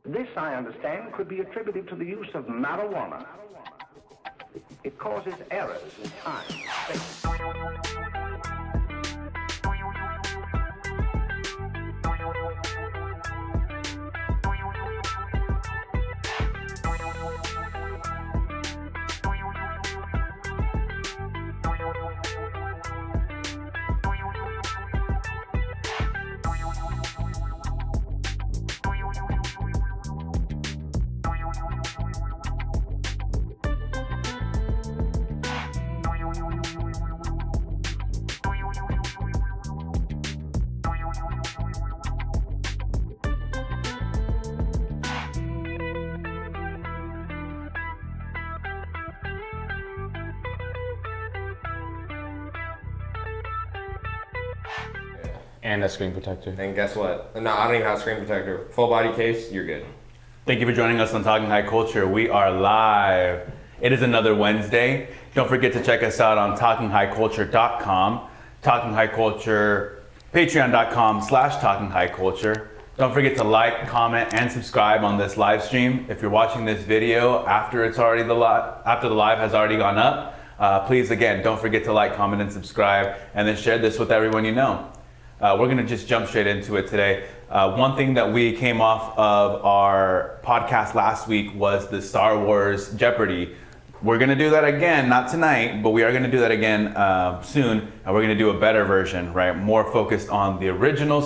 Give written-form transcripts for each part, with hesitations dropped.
This, I understand, could be attributed to the use of marijuana. It causes errors in time, space. And a screen protector. And guess what? No, I don't even have a screen protector. Full body case, you're good. Thank you for joining us on Talking High Culture. We are live. It is another Wednesday. Don't forget to check us out on TalkingHighCulture.com, Talking High Culture, Patreon.com/Talking High Culture. Don't forget to like, comment, and subscribe on this live stream. If you're watching this video after it's already after the live has already gone up, please again don't forget to like, comment, and subscribe, and then share this with everyone you know. We're gonna just jump straight into it today. One thing that we came off of our podcast last week was the Star Wars Jeopardy. We're gonna do that again, not tonight, but we are gonna do that again soon, and we're gonna do a better version, right? More focused on the original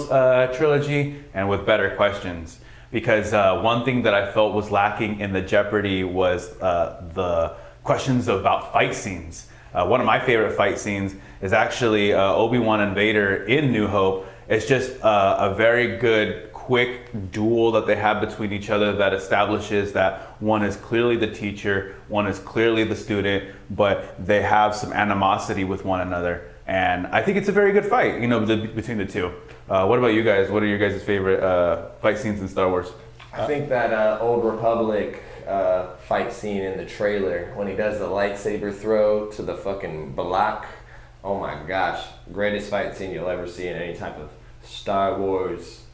trilogy and with better questions. Because one thing that I felt was lacking in the Jeopardy was the questions about fight scenes. One of my favorite fight scenes is actually Obi-Wan and Vader in New Hope. It's just a very good, quick duel that they have between each other that establishes that one is clearly the teacher, one is clearly the student, but they have some animosity with one another. And I think it's a very good fight, you know, between the two. What about you guys? What are your guys' favorite fight scenes in Star Wars? I think that Old Republic fight scene in the trailer when he does the lightsaber throw to the fucking Balak. Oh my gosh, greatest fight scene you'll ever see in any type of Star Wars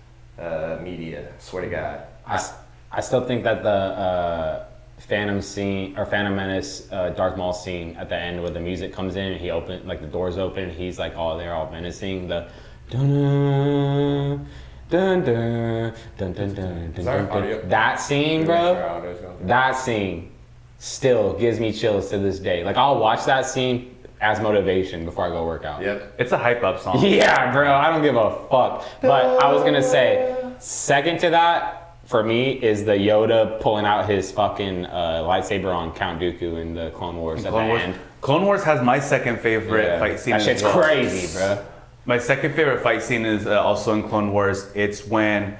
media. Swear to God. I still think that the Phantom scene or Phantom Menace Darth Maul scene at the end where the music comes in and he open like the doors open and he's like all there all menacing, the dun dun dun dun dun dun dun. That scene, bro. That scene still gives me chills to this day. Like I'll watch that scene as motivation before I go work out. Yep. It's a hype up song. Yeah, bro, I don't give a fuck. But I was gonna say, second to that, for me, is the Yoda pulling out his fucking lightsaber on Count Dooku in the Clone Wars at the end. Clone Wars has my second favorite fight scene. That shit's crazy, bro. My second favorite fight scene is also in Clone Wars. It's when,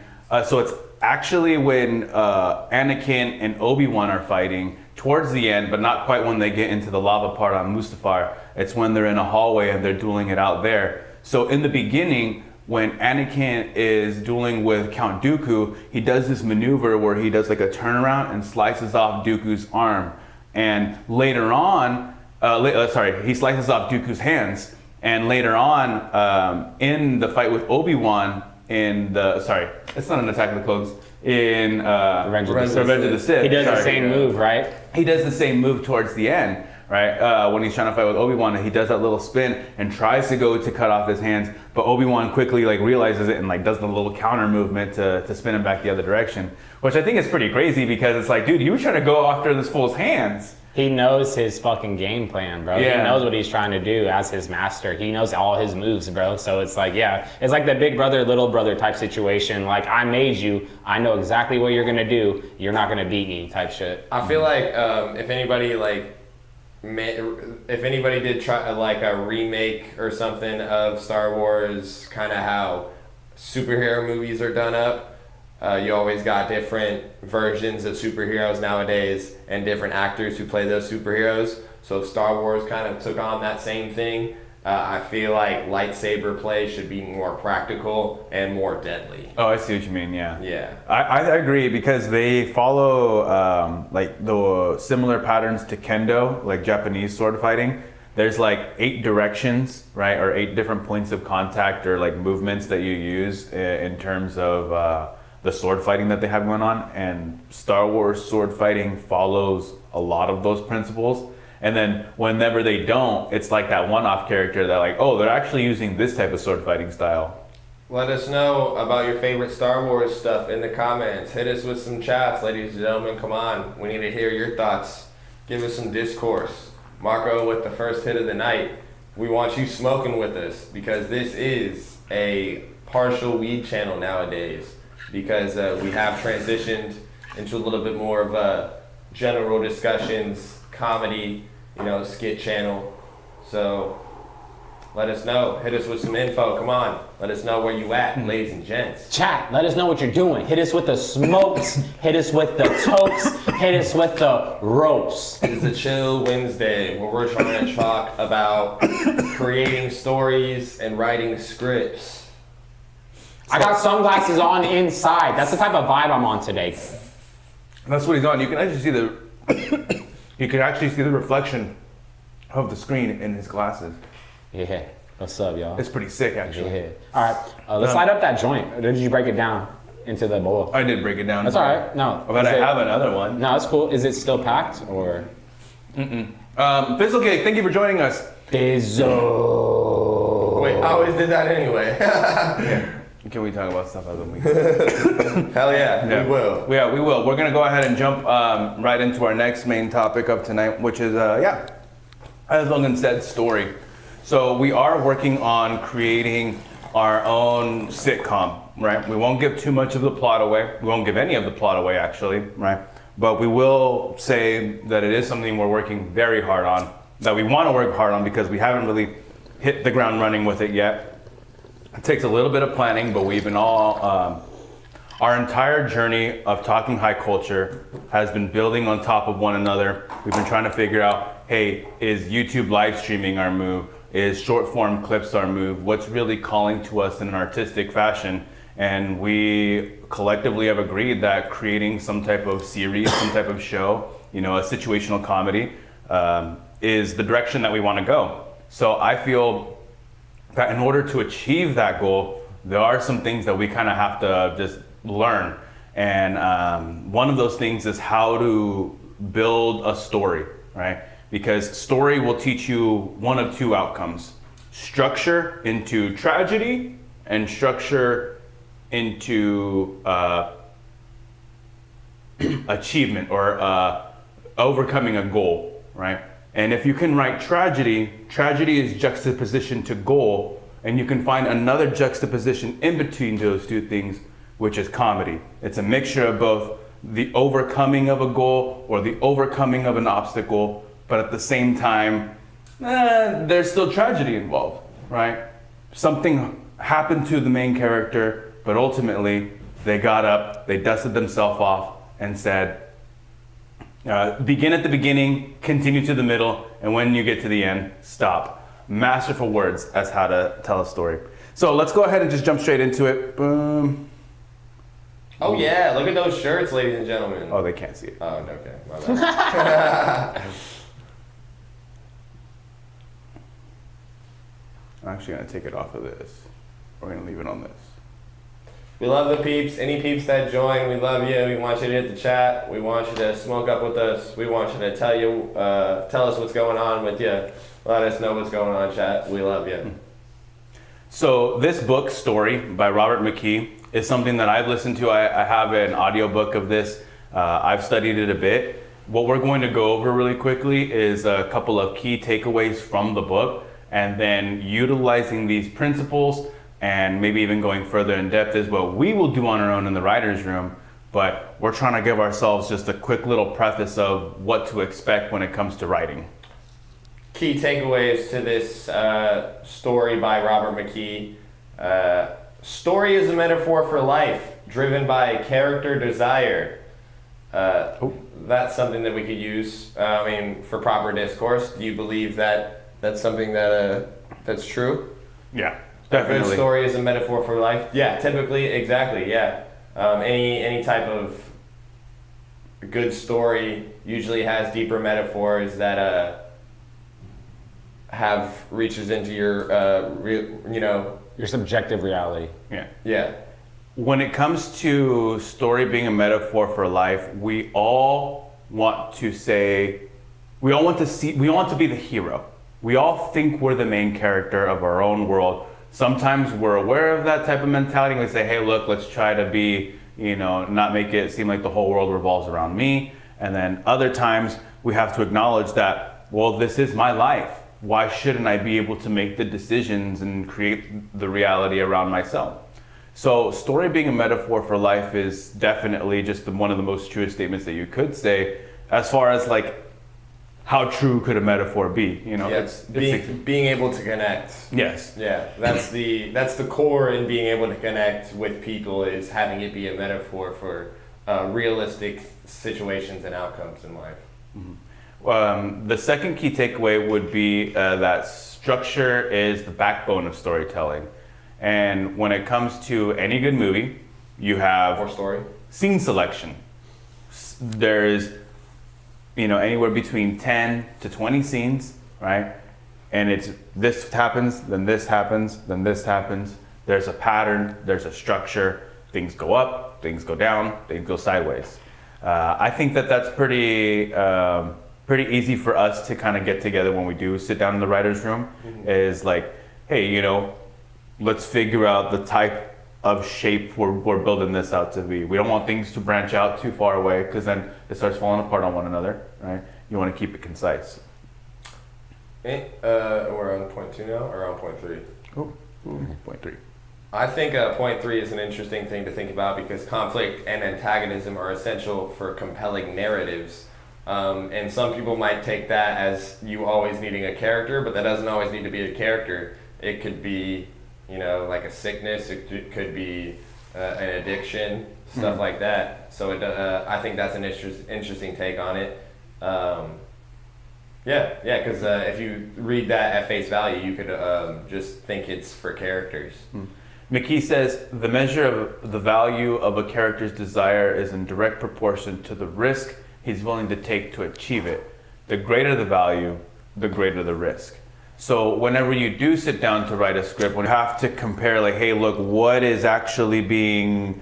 so it's actually when Anakin and Obi-Wan are fighting towards the end, but not quite when they get into the lava part on Mustafar. It's when they're in a hallway and they're dueling it out there. So in the beginning, when Anakin is dueling with Count Dooku, he does this maneuver where he does like a turnaround and slices off Dooku's arm. And later on, he slices off Dooku's hands. And later on, in the fight with Obi-Wan, it's not an Attack of the Clones, in Revenge of the Sith. He does the same move, right? He does the same move towards the end, right? When he's trying to fight with Obi-Wan, he does that little spin and tries to go to cut off his hands, but Obi-Wan quickly realizes it and does the little counter movement to spin him back the other direction, which I think is pretty crazy because it's like, dude, you were trying to go after this fool's hands. He knows his fucking game plan, bro. Yeah. He knows what he's trying to do as his master. He knows all his moves, bro. So it's like, yeah, it's like the big brother, little brother type situation. Like, I made you. I know exactly what you're going to do. You're not going to beat me type shit. I feel like if anybody did try a remake or something of Star Wars, kind of how superhero movies are done up, you always got different versions of superheroes nowadays and different actors who play those superheroes. So if Star Wars kind of took on that same thing, I feel like lightsaber play should be more practical and more deadly. Oh, I see what you mean, yeah. Yeah. I agree because they follow the similar patterns to Kendo, like Japanese sword fighting. There's 8 directions, right? Or 8 different points of contact or movements that you use in terms of the sword fighting that they have going on, and Star Wars sword fighting follows a lot of those principles. And then whenever they don't, it's like that one-off character that like, oh, they're actually using this type of sword fighting style. Let us know about your favorite Star Wars stuff in the comments. Hit us with some chats, ladies and gentlemen. Come on. We need to hear your thoughts. Give us some discourse. Marco with the first hit of the night. We want you smoking with us because this is a partial weed channel nowadays because we have transitioned into a little bit more of a general discussions, comedy, skit channel. So let us know. Hit us with some info. Come on. Let us know where you at, ladies and gents. Chat, let us know what you're doing. Hit us with the smokes, hit us with the tokes, hit us with the ropes. It's a chill Wednesday where we're trying to talk about creating stories and writing scripts. I got sunglasses on inside. That's the type of vibe I'm on today. That's what he's on. You can actually see the reflection of the screen in his glasses. Yeah. What's up, y'all? It's pretty sick, actually. Yeah. All right. Let's light up that joint. Or did you break it down into the bowl? I did break it down. That's all right. No. But I have another one. No, it's cool. Is it still packed or? Fizzlecake, thank you for joining us. Bizzo. Wait, I always did that anyway. Can we talk about stuff other than we? Hell yeah, we will. Yeah, we will. We're gonna go ahead and jump right into our next main topic of tonight, which is as Logan said, story. So we are working on creating our own sitcom, right? We won't give too much of the plot away. We won't give any of the plot away, actually, right? But we will say that it is something we're working very hard on, that we want to work hard on because we haven't really hit the ground running with it yet. It takes a little bit of planning, but we've been all, our entire journey of Talking High Culture has been building on top of one another. We've been trying to figure out, hey, is YouTube live streaming our move? Is short form clips our move? What's really calling to us in an artistic fashion? And we collectively have agreed that creating some type of series, some type of show, a situational comedy, is the direction that we want to go. So I feel that in order to achieve that goal, there are some things that we kind of have to just learn. And one of those things is how to build a story, right? Because story will teach you one of two outcomes: structure into tragedy and structure into achievement or overcoming a goal, right? And if you can write tragedy, tragedy is juxtaposition to goal, and you can find another juxtaposition in between those two things, which is comedy. It's a mixture of both the overcoming of a goal or the overcoming of an obstacle, but at the same time, there's still tragedy involved, right? Something happened to the main character, but ultimately they got up, they dusted themselves off and said, begin at the beginning, continue to the middle, and when you get to the end, stop. Masterful words as how to tell a story. So let's go ahead and just jump straight into it. Boom. Oh yeah, look at those shirts, ladies and gentlemen. Oh, they can't see it. Oh, okay, my bad. I'm actually gonna take it off of this. We're gonna leave it on this. We love the peeps. Any peeps that join, we love you. We want you to hit the chat. We want you to smoke up with us. We want you to tell us what's going on with you. Let us know what's going on, chat. We love you. So this book, Story, by Robert McKee, is something that I've listened to. I have an audiobook of this. I've studied it a bit. What we're going to go over really quickly is a couple of key takeaways from the book, and then utilizing these principles and maybe even going further in depth is what we will do on our own in the writer's room. But we're trying to give ourselves just a quick little preface of what to expect when it comes to writing. Key takeaways to this story by Robert McKee. Story is a metaphor for life, driven by character desire. That's something that we could use, for proper discourse. Do you believe that that's something that's true? Yeah, A definitely. good story is a metaphor for life. Yeah, typically, exactly. Yeah, any type of good story usually has deeper metaphors that reaches into your Your subjective reality. Yeah. yeah. when it comes to story being a metaphor for life, we all want to be the hero. We all think we're the main character of our own world. Sometimes we're aware of that type of mentality and we say, hey, look, let's try to be, not make it seem like the whole world revolves around me. And then other times we have to acknowledge that, well, this is my life. Why shouldn't I be able to make the decisions and create the reality around myself? So story being a metaphor for life is definitely just one of the most truest statements that you could say, as far as like, how true could a metaphor be? It's being able to connect. Yes. Yeah, that's the core in being able to connect with people, is having it be a metaphor for realistic situations and outcomes in life. The second key takeaway would be that structure is the backbone of storytelling. And when it comes to any good movie, you have Or story. scene selection. There's anywhere between 10 to 20 scenes, right? And it's this happens, then this happens, then this happens. There's a pattern, there's a structure. Things go up, things go down, things go sideways. I think that's pretty easy for us to kind of get together when we do sit down in the writer's room. Is like, hey, let's figure out the type of shape we're building this out to be. We don't want things to branch out too far away, because then it starts falling apart on one another, right? You want to keep it concise. We're on point 2 now, or on point 3? Point 3. I think point 3 is an interesting thing to think about, because conflict and antagonism are essential for compelling narratives. And some people might take that as you always needing a character, but that doesn't always need to be a character. It could be, like a sickness. It could be an addiction, stuff like that. So I think that's an interesting take on it. Because if you read that at face value, you could just think it's for characters. McKee says, the measure of the value of a character's desire is in direct proportion to the risk he's willing to take to achieve it. The greater the value, the greater the risk. So whenever you do sit down to write a script, when you have to compare, like, hey, look, what is actually being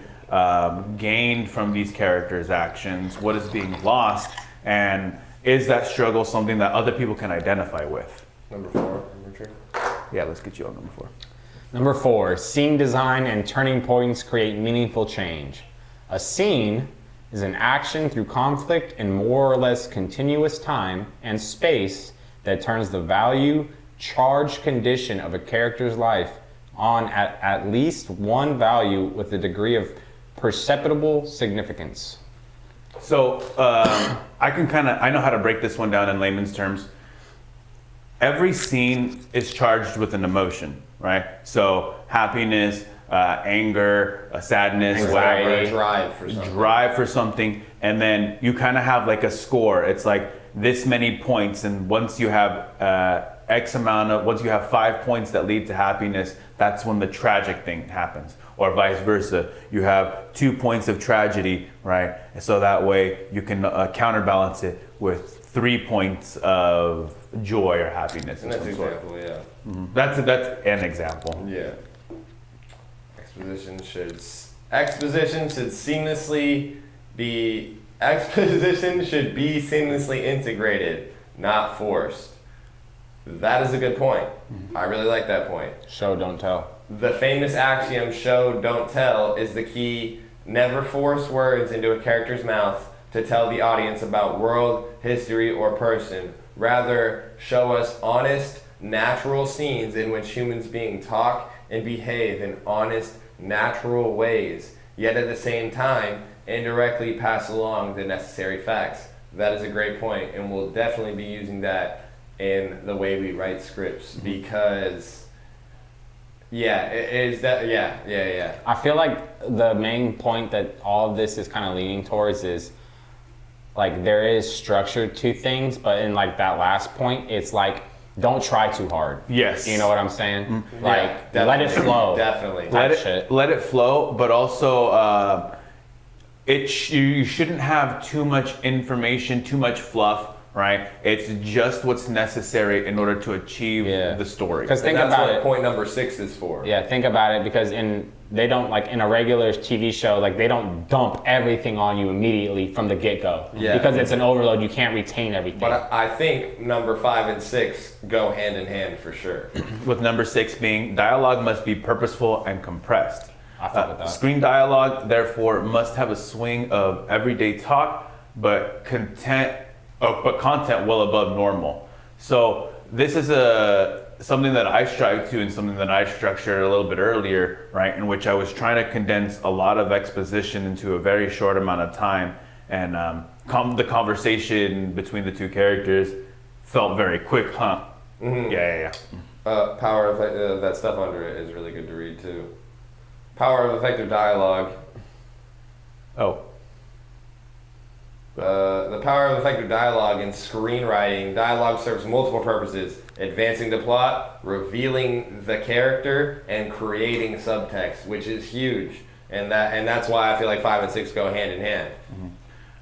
gained from these characters' actions? What is being lost? And is that struggle something that other people can identify with? Number 4, Richard. Yeah, let's get you on number 4. Number 4, scene design and turning points create meaningful change. A scene is an action through conflict in more or less continuous time and space that turns the value, charged condition of a character's life on at least one value with a degree of perceptible significance. So I know how to break this one down in layman's terms. Every scene is charged with an emotion, right? So happiness, anger, sadness, Anxiety. whatever. Drive for something. And then you kind of have like a score. It's like this many points. And once you have once you have 5 points that lead to happiness, that's when the tragic thing happens. Or vice versa. You have 2 points of tragedy, right? And so that way you can counterbalance it with 3 points of joy or happiness. And that's an example, yeah. Mm-hmm. That's an example. Yeah. Exposition should seamlessly be seamlessly integrated, not forced. That is a good point. I really like that point. Show, don't tell. The famous axiom, show, don't tell, is the key. Never force words into a character's mouth to tell the audience about world, history, or person. Rather, show us honest, natural scenes in which humans beings talk and behave in honest, natural ways, yet at the same time, indirectly pass along the necessary facts. That is a great point, and we'll definitely be using that in the way we write scripts, because I feel like the main point that all of this is kind of leaning towards is like there is structure to things, but in like that last point, it's like don't try too hard. Yes. You know what I'm saying? Mm-hmm. Like Yeah, let it flow. Definitely. Let it flow, but also you shouldn't have too much information, too much fluff, right? It's just what's necessary in order to achieve Yeah. the story. Because And think that's about what it. point number 6 is for. Yeah, think about it, because they don't, like in a regular TV show, like they don't dump everything on you immediately from the get-go. Yeah. Because it's an overload, you can't retain everything. But I think number 5 and 6 go hand in hand for sure. With number 6 being dialogue must be purposeful and compressed. I fuck with that. Screen dialogue, therefore, must have a swing of everyday talk, but content well above normal. So this is something that I strive to, and something that I structured a little bit earlier, right? In which I was trying to condense a lot of exposition into a very short amount of time, and the conversation between the two characters felt very quick, huh? Mm-hmm. Yeah. Power of that stuff under it is really good to read too. Power of effective dialogue. Oh. The power of effective dialogue in screenwriting. Dialogue serves multiple purposes: advancing the plot, revealing the character, and creating subtext, which is huge. And that's why I feel like 5 and 6 go hand in hand.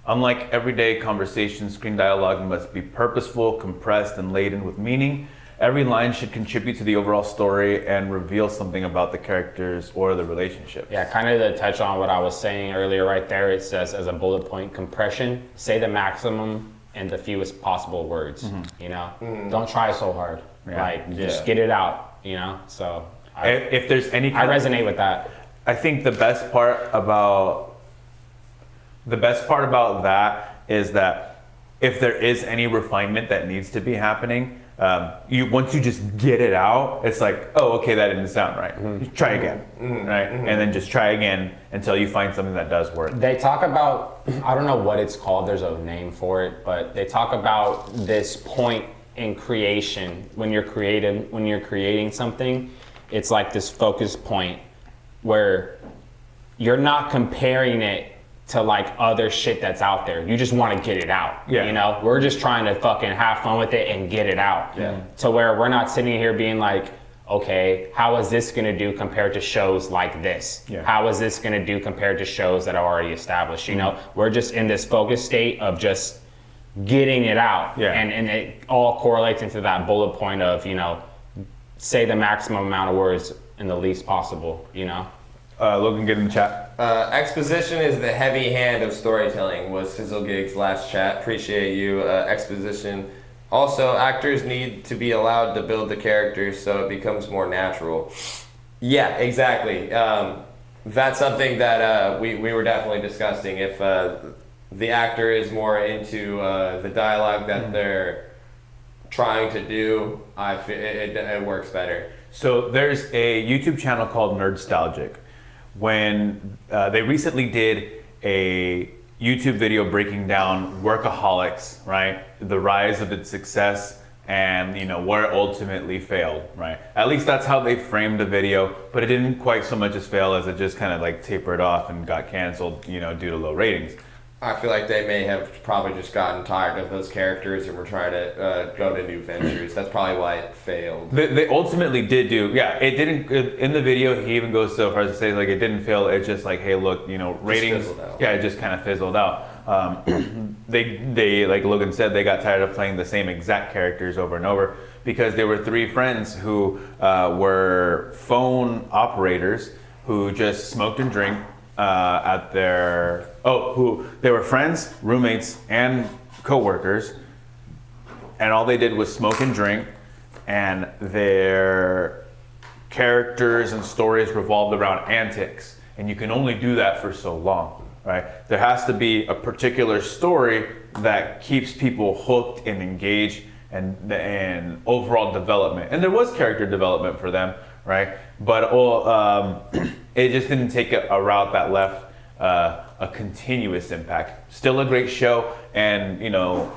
Unlike everyday conversation, screen dialogue must be purposeful, compressed, and laden with meaning. Every line should contribute to the overall story and reveal something about the characters or the relationship. Yeah, kind of to touch on what I was saying earlier right there, it says as a bullet point compression, say the maximum in the fewest possible words, you know? Don't try so hard. Yeah. Like, just get it out, you know? So If there's any I resonate with that. I think the best part about that is that if there is any refinement that needs to be happening, once you just get it out, it's like, oh, okay, that didn't sound right. Try again, right? And then just try again until you find something that does work. They talk about, I don't know what it's called, there's a name for it, but they talk about this point in creation. When you're creating something, it's like this focus point where you're not comparing it to like other shit that's out there. You just want to get it out. Yeah. You know, we're just trying to fucking have fun with it and get it out. Yeah. To where we're not sitting here being like, okay, how is this gonna do compared to shows like this? Yeah. How is this gonna do compared to shows that are already established? You know, we're just in this focus state of just getting it out. Yeah. And it all correlates into that bullet point of, you know, say the maximum amount of words in the least possible, you know? Logan, get in the chat. Exposition is the heavy hand of storytelling, was Fizzlegig's last chat. Appreciate you. Exposition. Also, actors need to be allowed to build the characters so it becomes more natural. Yeah, exactly. That's something that we were definitely discussing. If the actor is more into the dialogue that they're trying to do, I feel it works better. So there's a YouTube channel called Nerdstalgic. When they recently did a YouTube video breaking down Workaholics, right? The rise of its success and, you know, where it ultimately failed, right? At least that's how they framed the video, but it didn't quite so much as fail as it just kind of like tapered off and got canceled, you know, due to low ratings. I feel like they may have probably just gotten tired of those characters and were trying to go to new ventures. That's probably why it failed. They ultimately did do, yeah, it didn't, in the video, he even goes so far as to say, like, it didn't fail, it's just like, hey, look, you know, ratings, fizzled out. yeah, it just kind of fizzled out. They, like Logan said, they got tired of playing the same exact characters over and over because there were three friends who were phone operators who just smoked and drank who they were friends, roommates, and co-workers, and all they did was smoke and drink, and their characters and stories revolved around antics, and you can only do that for so long, right? There has to be a particular story that keeps people hooked and engaged and overall development, and there was character development for them, right? But it just didn't take a route that left a continuous impact. Still a great show, and you know,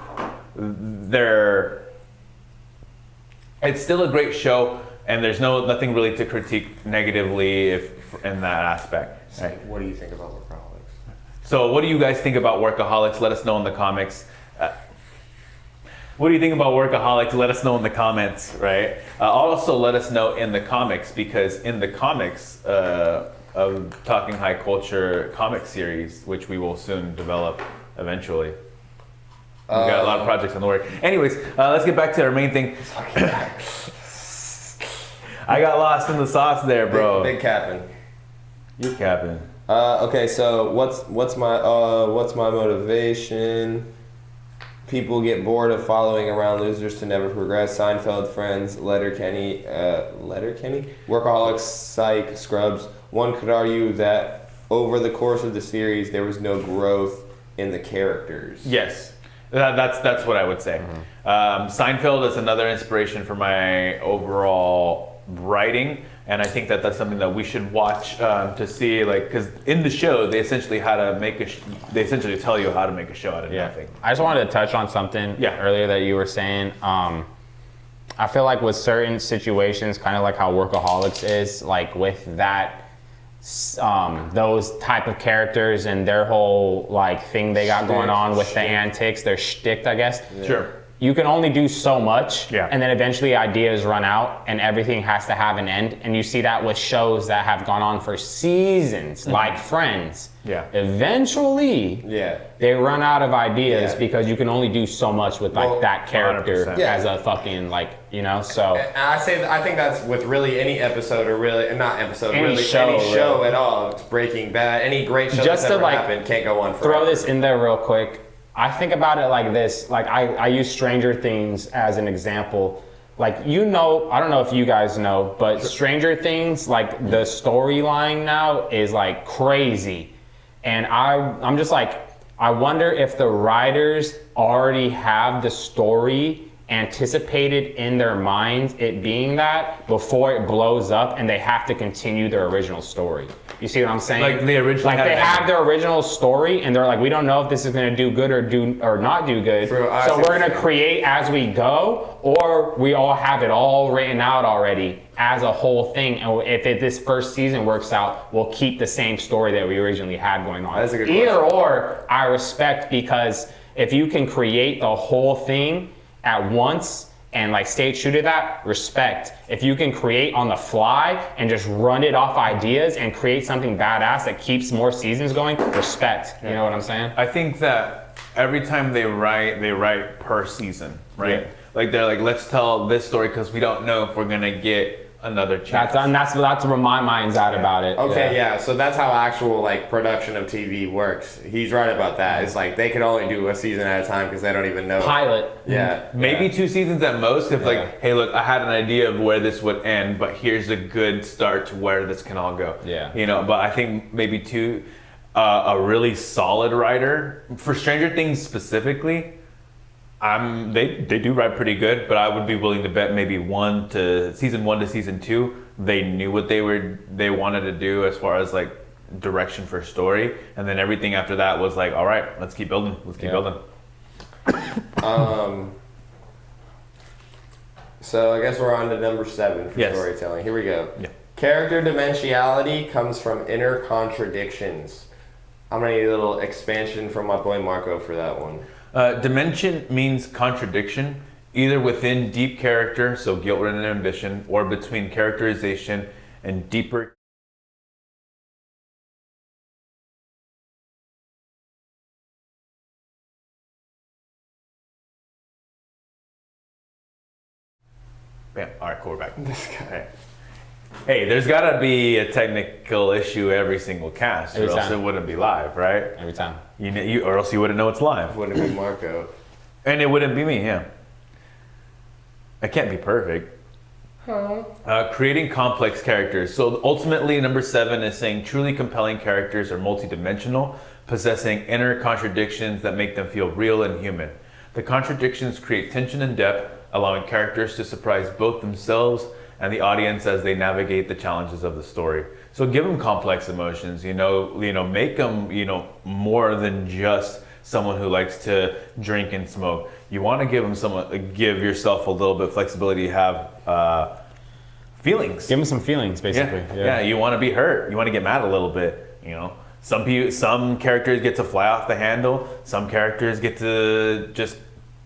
it's still a great show, and there's nothing really to critique negatively in that aspect. Right? What do you think about Workaholics? So, what do you guys think about Workaholics? Let us know in the comics. What do you think about Workaholics? Let us know in the comments, right? Also, let us know in the comics, because in the comics of Talking High Culture comic series, which we will soon develop eventually, We got a lot of projects in the work. Anyways, let's get back to our main thing. I got lost in the sauce there, bro. Big capping. You capping. Okay, so what's my motivation? People get bored of following around losers to never progress. Seinfeld, Friends, Letterkenny, Workaholics, Psych, Scrubs. One could argue that over the course of the series, there was no growth in the characters. Yes, that's what I would say. Seinfeld is another inspiration for my overall writing, and I think that that's something that we should watch to see, like, because in the show they essentially they essentially tell you how to make a show out of nothing. I just wanted to touch on something earlier that you were saying. I feel like with certain situations, kind of like how Workaholics is, like with that, those type of characters and their whole like thing they got going on with the antics, their shtick, I guess. Sure. You can only do so much, Yeah. and then eventually ideas run out, and everything has to have an end. And you see that with shows that have gone on for seasons, like Friends. Yeah. Eventually, they run out of ideas because you can only do so much with like that character 100%. as a fucking like, you know. So And I think that's with really any episode, or really not episode, Any really show, any show really. at all. It's Breaking Bad. Any great show Just that's to, ever like, happened can't go on forever. throw this in there real quick. I think about it like this. Like I use Stranger Things as an example. Like, you know, I don't know if you guys know, but Stranger Things, like the storyline now is like crazy. And I'm just like, I wonder if the writers already have the story anticipated in their minds, it being that, before it blows up and they have to continue their original story. You see what I'm saying? Like they originally like had they an have ending. their original story and they're like, we don't know if this is gonna do good or not do good. Bro, I so see we're what gonna you're saying. create as we go, or we all have it all written out already as a whole thing. And if this first season works out, we'll keep the same story that we originally had going on. That's a good Either question. or, I respect, because if you can create the whole thing at once and like stay true to that, respect. If you can create on the fly and just run it off ideas and create something badass that keeps more seasons going, respect. You know what I'm saying? I think that every time they write per season, right? Yeah. Like they're like, let's tell this story because we don't know if we're gonna get another chance. That's where my mind's at about it. Okay, yeah. So that's how actual like production of TV works. He's right about that. It's like they can only do a season at a time because they don't even know. Pilot. Yeah. Maybe 2 seasons at most. If Yeah. like, hey, look, I had an idea of where this would end, but here's a good start to where this can all go. Yeah. You know, but I think maybe 2, a really solid writer for Stranger Things specifically. They do write pretty good, but I would be willing to bet maybe season 1 to season 2, they knew what they wanted to do as far as like direction for story, and then everything after that was like, all right, let's keep building. So I guess we're on to number 7 for Yes. storytelling. Here we go. Yeah. Character dimensionality comes from inner contradictions. I'm gonna need a little expansion from my boy Marco for that one. Dimension means contradiction, either within deep character, so guilt-ridden ambition, or between characterization and deeper. Bam. All right, cool, we're back. This guy. Hey, there's gotta be a technical issue every single cast, or Every else time. it wouldn't be live, right? Every time. Or else you wouldn't know it's live. Wouldn't be Marco. And it wouldn't be me, yeah. I can't be perfect. Creating complex characters. So ultimately, number 7 is saying truly compelling characters are multidimensional, possessing inner contradictions that make them feel real and human. The contradictions create tension and depth, allowing characters to surprise both themselves and the audience as they navigate the challenges of the story. So give them complex emotions, make them, more than just someone who likes to drink and smoke. You want to give yourself a little bit of flexibility to have feelings. Give them some feelings, basically. Yeah, you want to be hurt. You want to get mad a little bit, Some characters get to fly off the handle. Some characters get to just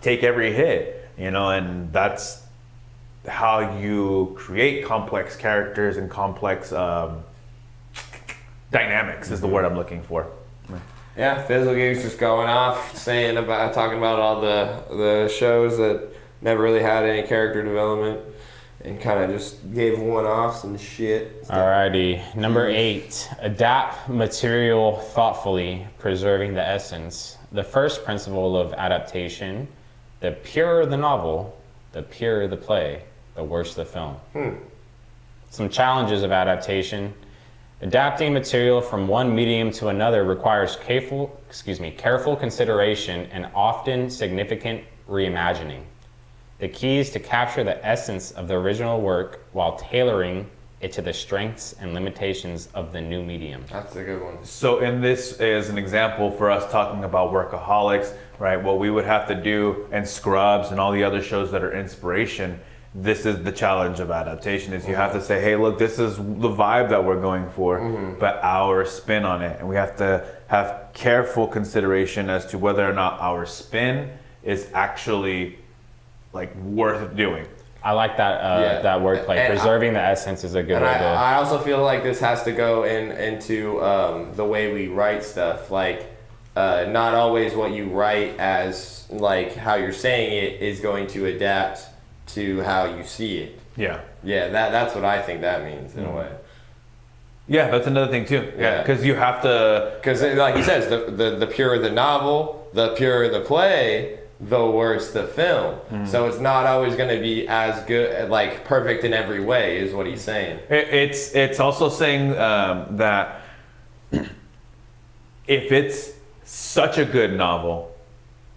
take every hit, and that's how you create complex characters and complex dynamics is the word I'm looking for. Yeah, Fizzle Geeks just going off, talking about all the shows that never really had any character development, and kind of just gave one-offs and shit. Alrighty, number 8, adapt material thoughtfully, preserving the essence. The first principle of adaptation: the purer the novel, the purer the play, the worse the film. Some challenges of adaptation. Adapting material from one medium to another requires careful consideration and often significant reimagining. The key is to capture the essence of the original work while tailoring it to the strengths and limitations of the new medium. That's a good one. So in this is an example for us talking about Workaholics, right? What we would have to do, and Scrubs and all the other shows that are inspiration. This is the challenge of adaptation, is you have to say, hey, look, this is the vibe that we're going for, but our spin on it. And we have to have careful consideration as to whether or not our spin is actually like worth doing. I like that that wordplay. And Preserving the essence is a good And way to. I also feel like this has to go into the way we write stuff. Like, not always what you write as like how you're saying it is going to adapt to how you see it. Yeah. Yeah, that's what I think that means in a way. Yeah, that's another thing too. Yeah, because you have to. Because like he says, the purer the novel, the purer the play, the worse the film. So it's not always going to be as good, like perfect in every way, is what he's saying. It's also saying that if it's such a good novel,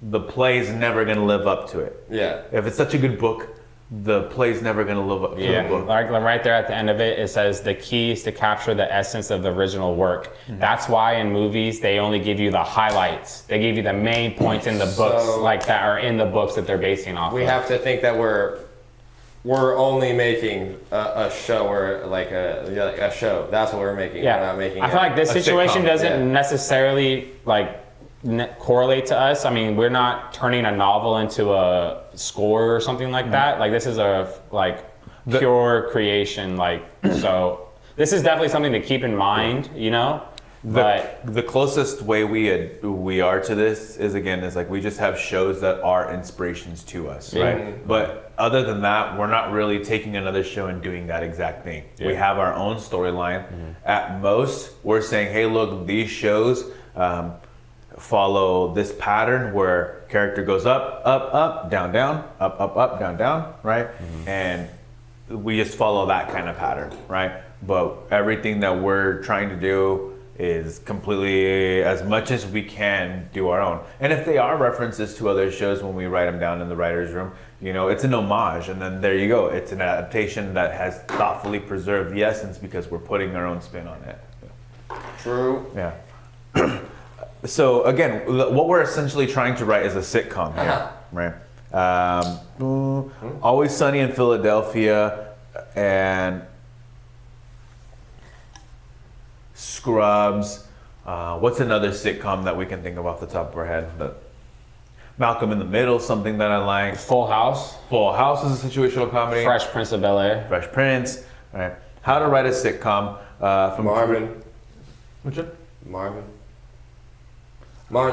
the play is never going to live up to it. Yeah. If it's such a good book, the play's never going to live up to the book. Like right there at the end of it, it says the key is to capture the essence of the original work. That's why in movies they only give you the highlights. They give you the main points in the books, like that are in the books that they're basing off. We of. have to think that we're only making a show or like a show. That's what we're making. Yeah, We're not making. I feel like this situation sitcom. doesn't necessarily like correlate to us. I mean, we're not turning a novel into a score or something like that. Like this is a pure creation. Like so, this is definitely something to keep in mind. You know, but The closest way we are to this is like we just have shows that are inspirations to us, right? But other than that, we're not really taking another show and doing that exact thing. Yeah. We have our own storyline. At most, we're saying, hey, look, these shows follow this pattern where character goes up, up, up, down, down, up, up, up, down, down, right? And we just follow that kind of pattern, right? But everything that we're trying to do is completely, as much as we can, do our own. And if they are references to other shows when we write them down in the writer's room, you know, it's an homage, and then there you go. It's an adaptation that has thoughtfully preserved the essence because we're putting our own spin on it. True. Yeah. So again, what we're essentially trying to write is a sitcom here, right? Always Sunny in Philadelphia and Scrubs. What's another sitcom that we can think of off the top of our head? Malcolm in the Middle, something that I like. Full House. Full House is a situational comedy. Fresh Prince of Bel-Air. Fresh Prince. Right. How to write a sitcom from Martin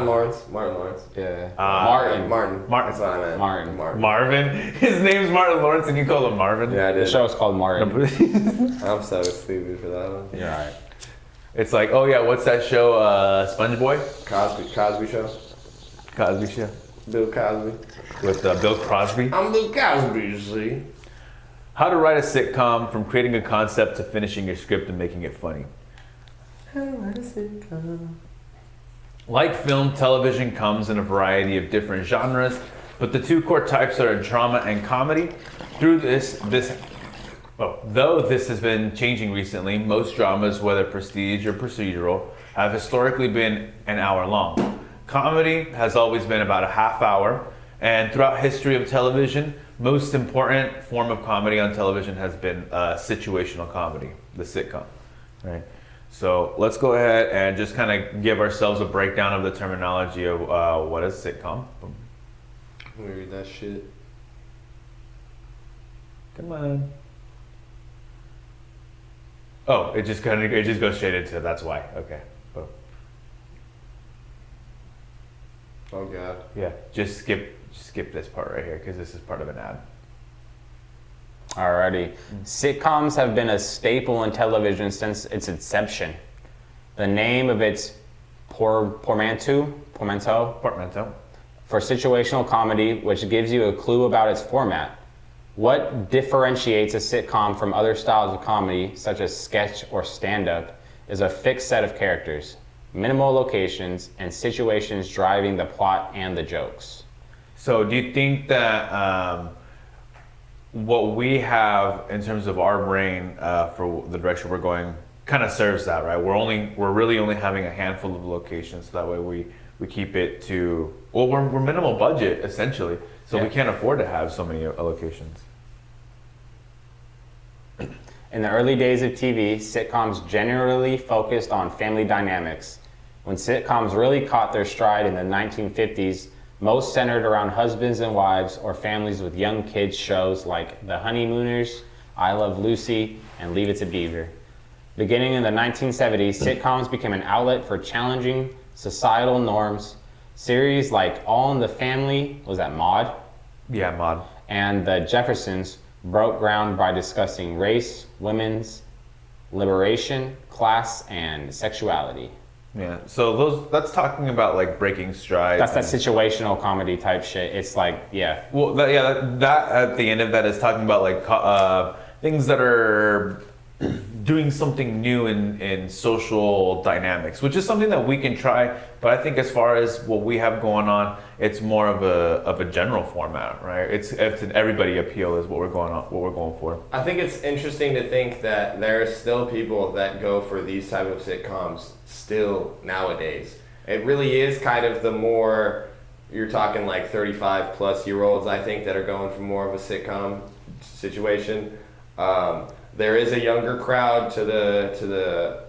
Lawrence. Yeah. Martin. Martin. That's what I meant. Martin. Marvin. His name's Martin Lawrence, and you call him Marvin. Yeah, I The did. show is called Martin. I'm so stupid for that one. You're right. It's like, oh yeah, what's that show? SpongeBob? Cosby Show. Cosby Show. Bill Cosby. With Bill Crosby. I'm Bill Cosby, you see. How to write a sitcom from creating a concept to finishing your script and making it funny. Like film, television comes in a variety of different genres, but the two core types are drama and comedy. Though this has been changing recently, most dramas, whether prestige or procedural, have historically been an hour long. Comedy has always been about a half hour, and throughout history of television, most important form of comedy on television has been situational comedy, the sitcom, right? So let's go ahead and just kind of give ourselves a breakdown of the terminology of what is sitcom. Let me read that shit. Come on. Oh, it just goes straight into that's why. Okay. Oh. Oh god. Yeah, just skip this part right here because this is part of an ad. Alrighty. Sitcoms have been a staple in television since its inception. The name of its portmanteau for situational comedy, which gives you a clue about its format. What differentiates a sitcom from other styles of comedy, such as sketch or stand-up, is a fixed set of characters, minimal locations, and situations driving the plot and the jokes. So do you think that what we have in terms of our brain for the direction we're going kind of serves that, right? We're really only having a handful of locations, so that way we keep it to, well, we're minimal budget essentially, so we can't afford to have so many locations. In the early days of TV, sitcoms generally focused on family dynamics. When sitcoms really caught their stride in the 1950s, most centered around husbands and wives or families with young kids shows like The Honeymooners, I Love Lucy, and Leave It to Beaver. Beginning in the 1970s, sitcoms became an outlet for challenging societal norms. Series like All in the Family, was that Maude? Yeah, Maude. And The Jeffersons broke ground by discussing race, women's liberation, class, and sexuality. Yeah, so that's talking about like breaking strides. That's that situational comedy type shit. It's like, yeah. Well, that at the end of that is talking about like things that are doing something new in social dynamics, which is something that we can try. But I think as far as what we have going on, it's more of a general format, right? It's an everybody appeal is what we're going for. I think it's interesting to think that there are still people that go for these type of sitcoms still nowadays. It really is kind of the more, you're talking like 35 plus year olds, I think, that are going for more of a sitcom situation. There is a younger crowd to the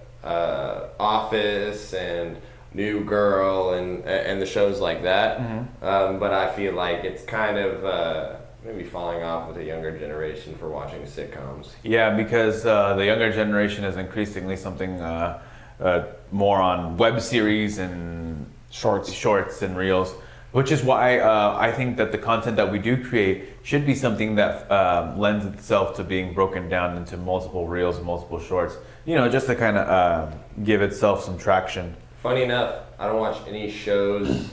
Office and New Girl and the shows like that. Mm-hmm. But I feel like it's kind of maybe falling off with the younger generation for watching sitcoms. Yeah, because the younger generation is increasingly something more on web series and shorts and reels. Which is why I think that the content that we do create should be something that lends itself to being broken down into multiple reels, multiple shorts, just to kind of give itself some traction. Funny enough, I don't watch any shows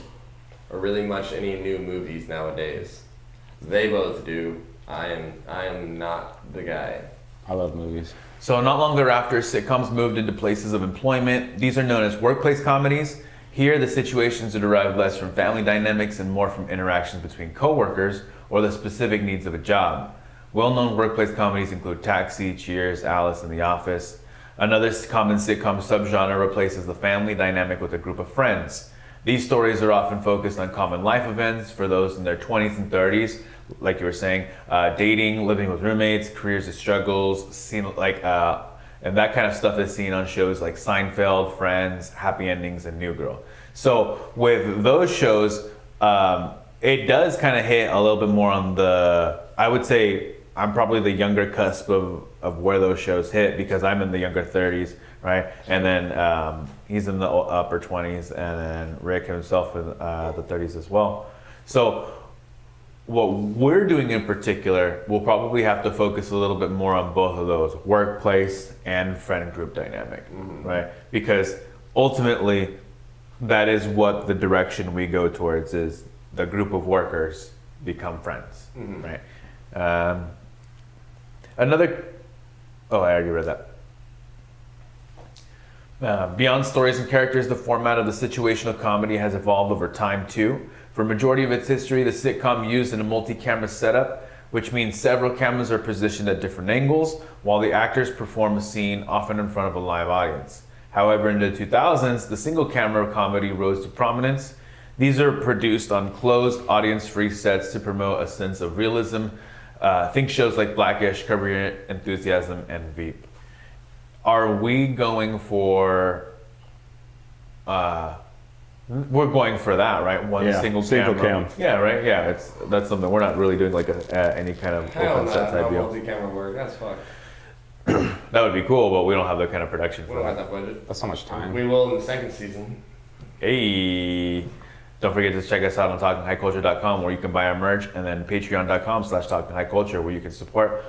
or really much any new movies nowadays. They both do. I am not the guy. I love movies. So not long thereafter, sitcoms moved into places of employment. These are known as workplace comedies. Here, the situations are derived less from family dynamics and more from interactions between coworkers or the specific needs of a job. Well-known workplace comedies include Taxi, Cheers, Alice, and The Office. Another common sitcom subgenre replaces the family dynamic with a group of friends. These stories are often focused on common life events for those in their 20s and 30s, like you were saying, dating, living with roommates, careers and struggles, and that kind of stuff is seen on shows like Seinfeld, Friends, Happy Endings, and New Girl. So with those shows, it does kind of hit a little bit more on I would say I'm probably the younger cusp of where those shows hit because I'm in the younger 30s, right? And then he's in the upper 20s, and then Rick himself in the 30s as well. So what we're doing in particular, we'll probably have to focus a little bit more on both of those, workplace and friend group dynamic, right? Because ultimately, that is what the direction we go towards is the group of workers become friends, right? I already read that. Beyond stories and characters, the format of the situational comedy has evolved over time too. For a majority of its history, the sitcom used in a multi-camera setup, which means several cameras are positioned at different angles, while the actors perform a scene, often in front of a live audience. However, in the 2000s, the single-camera comedy rose to prominence. These are produced on closed, audience-free sets to promote a sense of realism. Think shows like Blackish, Curb Your Enthusiasm, and Veep. Are we going for... we're going for that, right? One single camera. cam. Yeah, right. Yeah, that's something we're not really doing like any kind of open set type deal. Multi-camera work. That's fucked. That would be cool, but we don't have that kind of production We for don't have that. that budget. That's so much time. We will in the second season. Hey, Don't forget to check us out on talkinghighculture.com where you can buy our merch, and then patreon.com/talkinghighculture where you can support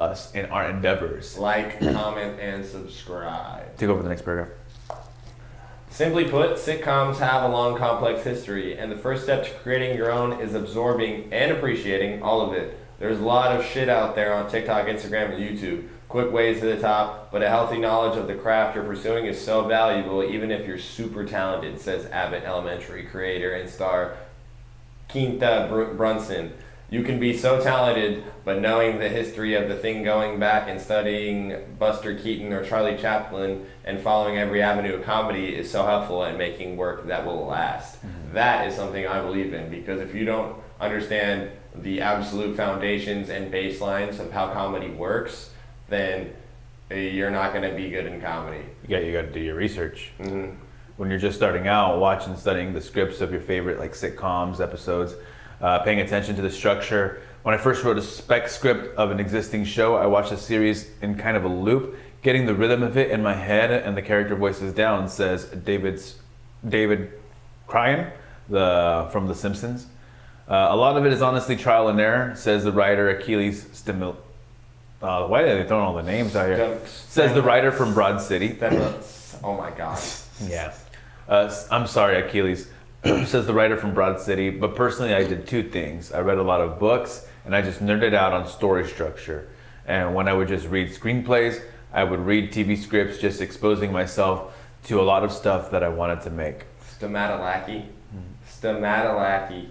us in our endeavors. Like, comment, and subscribe. Take over the next paragraph. Simply put, sitcoms have a long, complex history, and the first step to creating your own is absorbing and appreciating all of it. There's a lot of shit out there on TikTok, Instagram, and YouTube. Quick ways to the top, but a healthy knowledge of the craft you're pursuing is so valuable, even if you're super talented, says Abbott Elementary creator and star Quinta Brunson. You can be so talented, but knowing the history of the thing, going back and studying Buster Keaton or Charlie Chaplin and following every avenue of comedy is so helpful at making work that will last. That is something I believe in, because if you don't understand the absolute foundations and baselines of how comedy works, then you're not going to be good in comedy. Yeah, you got to do your research. Mm-hmm. When you're just starting out, watching, studying the scripts of your favorite like sitcoms, episodes, paying attention to the structure. When I first wrote a spec script of an existing show, I watched the series in kind of a loop, getting the rhythm of it in my head and the character voices down, says David Cryan from The Simpsons. A lot of it is honestly trial and error, says the writer Achilles Stimil. Why are they throwing all the names out here? Says the writer from Broad City. Oh my god. Yeah. I'm sorry, Achilles. Says the writer from Broad City. But personally, I did two things. I read a lot of books, and I just nerded out on story structure. And when I would just read screenplays, I would read TV scripts, just exposing myself to a lot of stuff that I wanted to make. Stomatolaki. Stomatolaki.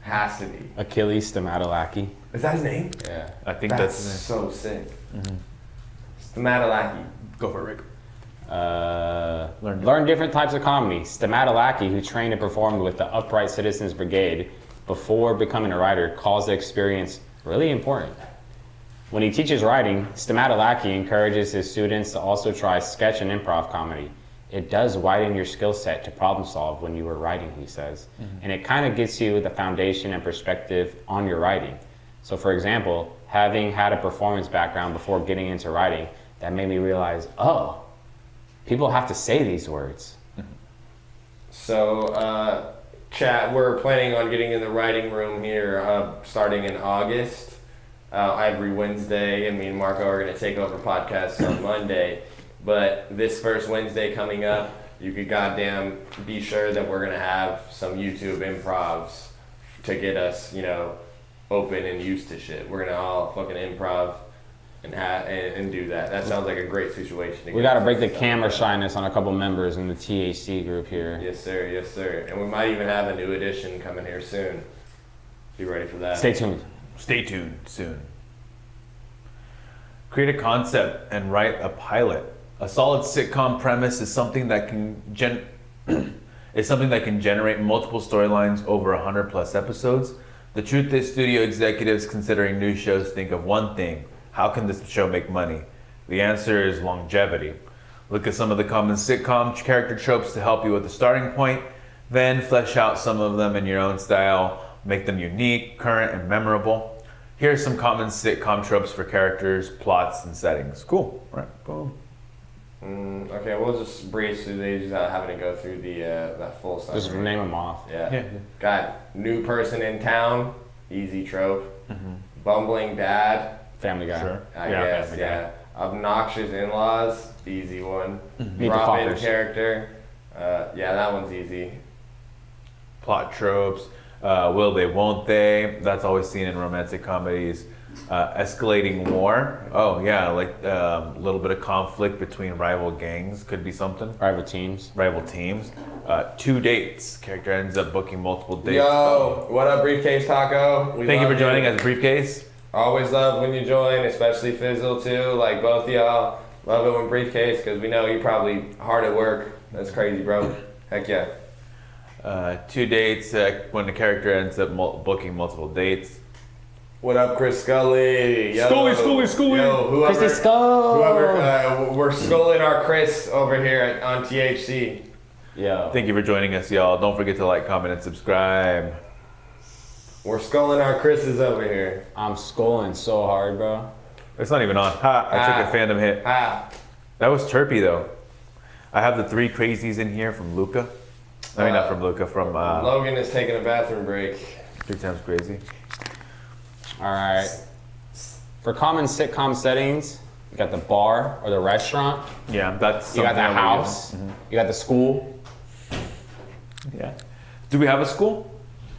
Has to be. Achilles Stomatolaki. Is that his name? Yeah. I think That's that's so sick. Stomatolaki. Go for it, Rick. Learn different types of comedy. Stomatolaki, who trained and performed with the Upright Citizens Brigade before becoming a writer, calls the experience really important. When he teaches writing, Stomatolaki encourages his students to also try sketch and improv comedy. It does widen your skill set to problem solve when you were writing, he says. And it kind of gets you the foundation and perspective on your writing. So for example, having had a performance background before getting into writing, that made me realize, oh, people have to say these words. So, chat, we're planning on getting in the writing room here starting in August. Every Wednesday, and me and Marco are going to take over podcasts on Monday. But this first Wednesday coming up, you could goddamn be sure that we're going to have some YouTube improvs to get us, open and used to shit. We're going to all fucking improv and do that. That sounds like a great situation. We got to break the camera shyness on a couple members in the THC group here. Yes, sir. Yes, sir. And we might even have a new edition coming here soon. Be ready for that. Stay tuned. Stay tuned soon. Create a concept and write a pilot. A solid sitcom premise is something that can generate multiple storylines over 100 plus episodes. The truth is, studio executives considering new shows think of one thing: how can this show make money? The answer is longevity. Look at some of the common sitcom character tropes to help you with the starting point, then flesh out some of them in your own style, make them unique, current, and memorable. Here are some common sitcom tropes for characters, plots, and settings. Cool. All right. Boom. Okay, we'll just breeze through these without having to go through that full summary. Just name them off. Yeah. Got new person in town, easy trope. Bumbling dad, Family Guy. Sure. I Yeah, guess, Family Guy. yeah. Obnoxious in-laws, easy one. Meet the Drop-in Fockers. character, yeah, that one's easy. Plot tropes. Will they, won't they? That's always seen in romantic comedies. Escalating war. Oh yeah, like a little bit of conflict between rival gangs could be something. Rival teams. Rival teams. 2 dates. Character ends up booking multiple dates. Yo, what up, Briefcase Taco? We Thank you love for joining us, Briefcase. Always love when you join, especially Fizzle too. Like both of y'all, love it when Briefcase, because we know you're probably hard at work. That's crazy, bro. Heck yeah. 2 dates. When the character ends up booking multiple dates. What up, Chris Scully? Yo, Scully. Yo, whoever, Christy Skull. we're sculling our Chris over here on THC. Yo. Thank you for joining us, y'all. Don't forget to like, comment, and subscribe. We're sculling our Chris's over here. I'm scolding so hard, bro. It's not even on. Ha! I took a fandom hit. Ah, That was chirpy though. I have the 3 crazies in here from Luca. I mean, not from Luca, from Logan is taking a bathroom break. 3 Times Crazy. All right. For common sitcom settings, you got the bar or the restaurant. Yeah, that's You got something the that we house. You got the school. use. Yeah. Do we have a school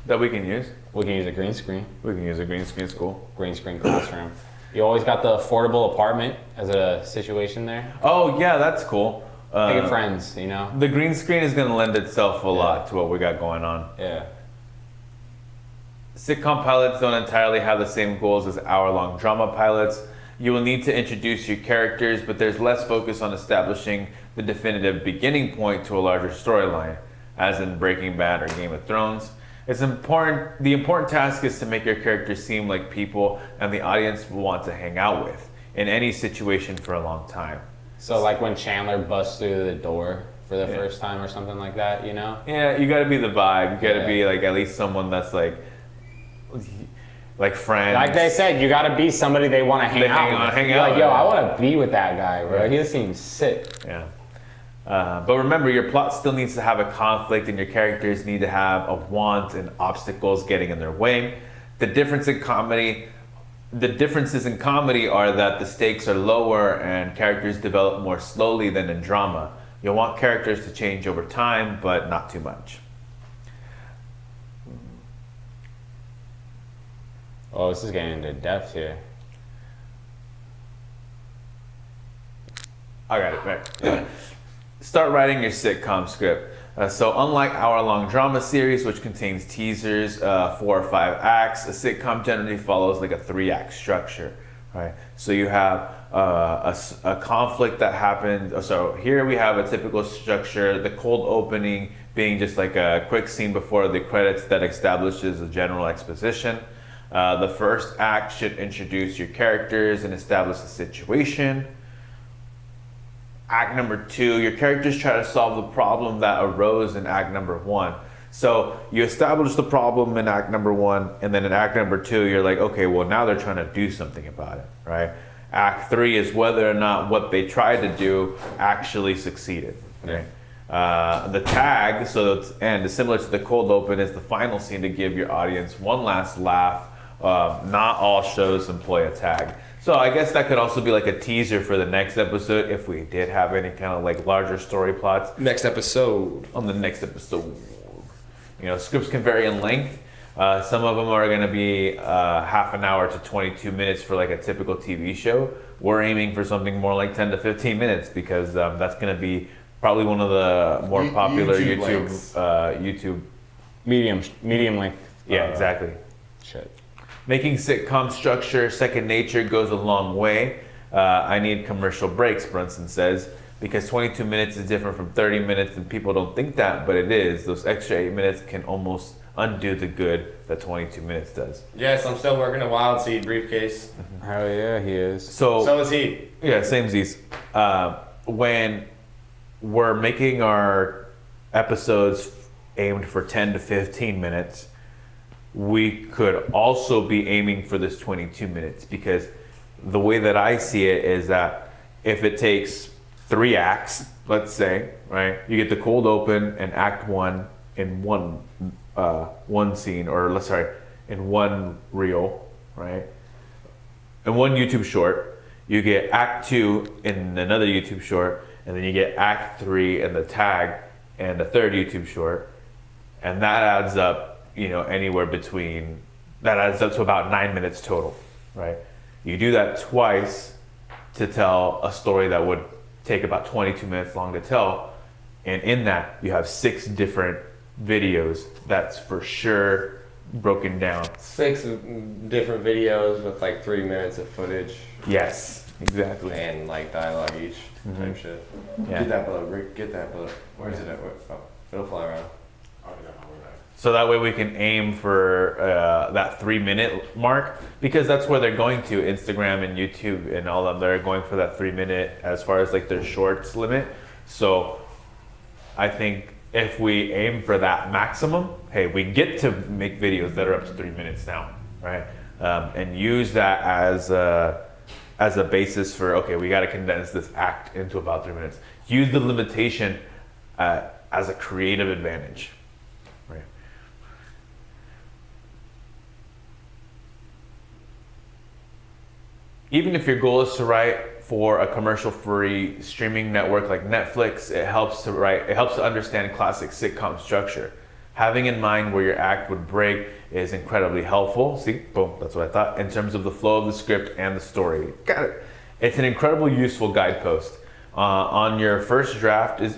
that we can use? We can use a green screen. We can use a green screen school. Green screen classroom. You always got the affordable apartment as a situation there. Oh yeah, that's cool. Making friends, you know? The green screen is going to lend itself a lot to what we got going on. Yeah. Sitcom pilots don't entirely have the same goals as hour-long drama pilots. You will need to introduce your characters, but there's less focus on establishing the definitive beginning point to a larger storyline, as in Breaking Bad or Game of Thrones. It's important. The important task is to make your characters seem like people and the audience will want to hang out with in any situation for a long time. So like when Chandler busts through the door for the first time or something like that, you know? Yeah, you got to be the vibe. You got to Yeah. be like at least someone that's like friends. Like they said, you gotta be somebody they want to hang out with. hang You're out like, yo, with. I want to be with that guy, bro. He just seems sick. Yeah. But remember, your plot still needs to have a conflict, and your characters need to have a want and obstacles getting in their way. The differences in comedy are that the stakes are lower and characters develop more slowly than in drama. You'll want characters to change over time, but not too much. Oh, this is getting into depth here. I got it, right. Start writing your sitcom script. So unlike hour-long drama series, which contains teasers, 4 or 5 acts, a sitcom generally follows like a 3-act structure, right? So you have a conflict that happened. So here we have a typical structure, the cold opening being just like a quick scene before the credits that establishes a general exposition. The first act should introduce your characters and establish the situation. Act number 2, your characters try to solve the problem that arose in act number 1. So you establish the problem in act number 1, and then in act number 2, you're like, okay, well now they're trying to do something about it, right? Act 3 is whether or not what they tried to do actually succeeded, right? The tag, and similar to the cold open, is the final scene to give your audience one last laugh. Not all shows employ a tag. So I guess that could also be like a teaser for the next episode if we did have any kind of like larger story plots. Next episode. On the next episode. You know, scripts can vary in length. Some of them are going to be half an hour to 22 minutes for like a typical TV show. We're aiming for something more like 10 to 15 minutes because that's going to be probably one of the more popular YouTube. Medium length. Yeah, exactly. Shit. Making sitcom structure second nature goes a long way. I need commercial breaks, Brunson says, because 22 minutes is different from 30 minutes, and people don't think that, but it is. Those extra 8 minutes can almost undo the good that 22 minutes does. Yes, I'm still working a Wild Seed briefcase. Hell yeah, he is. So is he. Yeah, same Z's. When we're making our episodes aimed for 10 to 15 minutes, we could also be aiming for this 22 minutes, because the way that I see it is that if it takes 3 acts, let's say, right, you get the cold open and act 1 in one scene, or in one reel, right, in one YouTube short, you get act 2 in another YouTube short, and then you get act 3 in the tag and a third YouTube short, and that adds up, you know, that adds up to about 9 minutes total, right? You do that twice to tell a story that would take about 22 minutes long to tell, and in that you have 6 different videos that's for sure broken down. 6 different videos with like 3 minutes of footage Yes, exactly. and like dialogue each type shit. Yeah. Get that bullet, Rick. Get that bullet. Where is it at? Oh, it'll fly around. So that way we can aim for that 3-minute mark, because that's where they're going to. Instagram and YouTube and all of them, they're going for that 3 minute as far as like their shorts limit. So I think if we aim for that maximum, hey, we get to make videos that are up to 3 minutes now, right? And use that as a basis for, okay, we got to condense this act into about 3 minutes. Use the limitation as a creative advantage. Right. Even if your goal is to write for a commercial-free streaming network like Netflix, it helps to understand classic sitcom structure. Having in mind where your act would break is incredibly helpful. See, boom, that's what I thought. In terms of the flow of the script and the story. Got it. It's an incredibly useful guidepost. Once your first draft is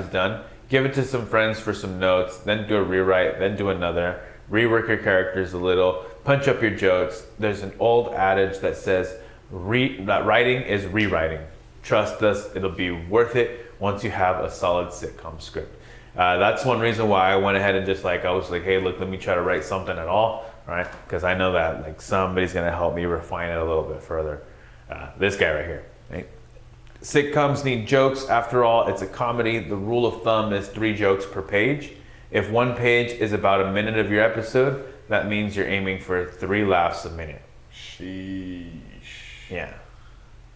done, give it to some friends for some notes, then do a rewrite, then do another, rework your characters a little, punch up your jokes. There's an old adage that says that writing is rewriting. Trust us, it'll be worth it once you have a solid sitcom script. That's one reason why I went ahead and I was like, hey, look, let me try to write something at all, right? Because I know that like somebody's gonna help me refine it a little bit further. This guy right here, right? Sitcoms need jokes. After all, it's a comedy. The rule of thumb is 3 jokes per page. If one page is about a minute of your episode, that means you're aiming for 3 laughs a minute. Sheesh. Yeah.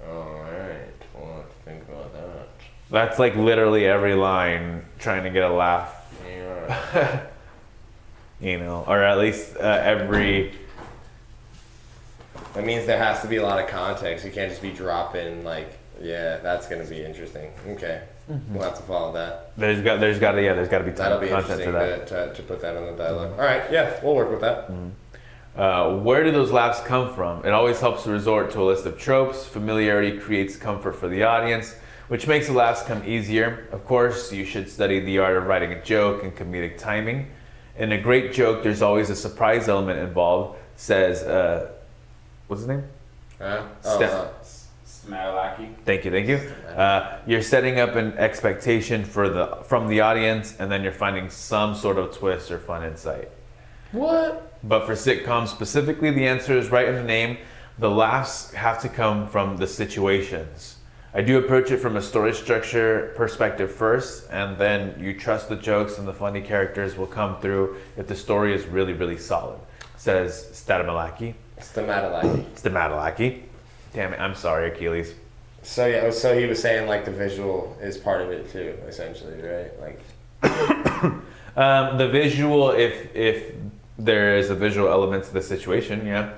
Alright, we'll have to think about that. That's like literally every line trying to get a laugh. Yeah. You know, or at least every... That means there has to be a lot of context. You can't just be dropping yeah, that's gonna be interesting. Okay, we'll have to follow that. There's got to be That'll ton be of content interesting to that. to put that on the dialogue. All right, yeah, we'll work with that. Where do those laughs come from? It always helps to resort to a list of tropes. Familiarity creates comfort for the audience, which makes the laughs come easier. Of course, you should study the art of writing a joke and comedic timing. In a great joke, there's always a surprise element involved, says, what's his name? Smadalaki. Thank you. You're setting up an expectation from the audience, and then you're finding some sort of twist or fun insight. What? But for sitcoms specifically, the answer is right in the name. The laughs have to come from the situations. I do approach it from a story structure perspective first, and then you trust the jokes and the funny characters will come through if the story is really, really solid, says Stadamalaki. Stadamalaki. Damn it, I'm sorry, Achilles. So yeah, so he was saying the visual is part of it too, essentially, right? The visual, if there is a visual element to the situation, yeah.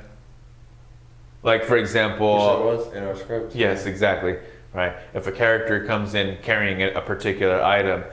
Like for example, Which there was in our script. Yes, exactly. Right. If a character comes in carrying a particular item,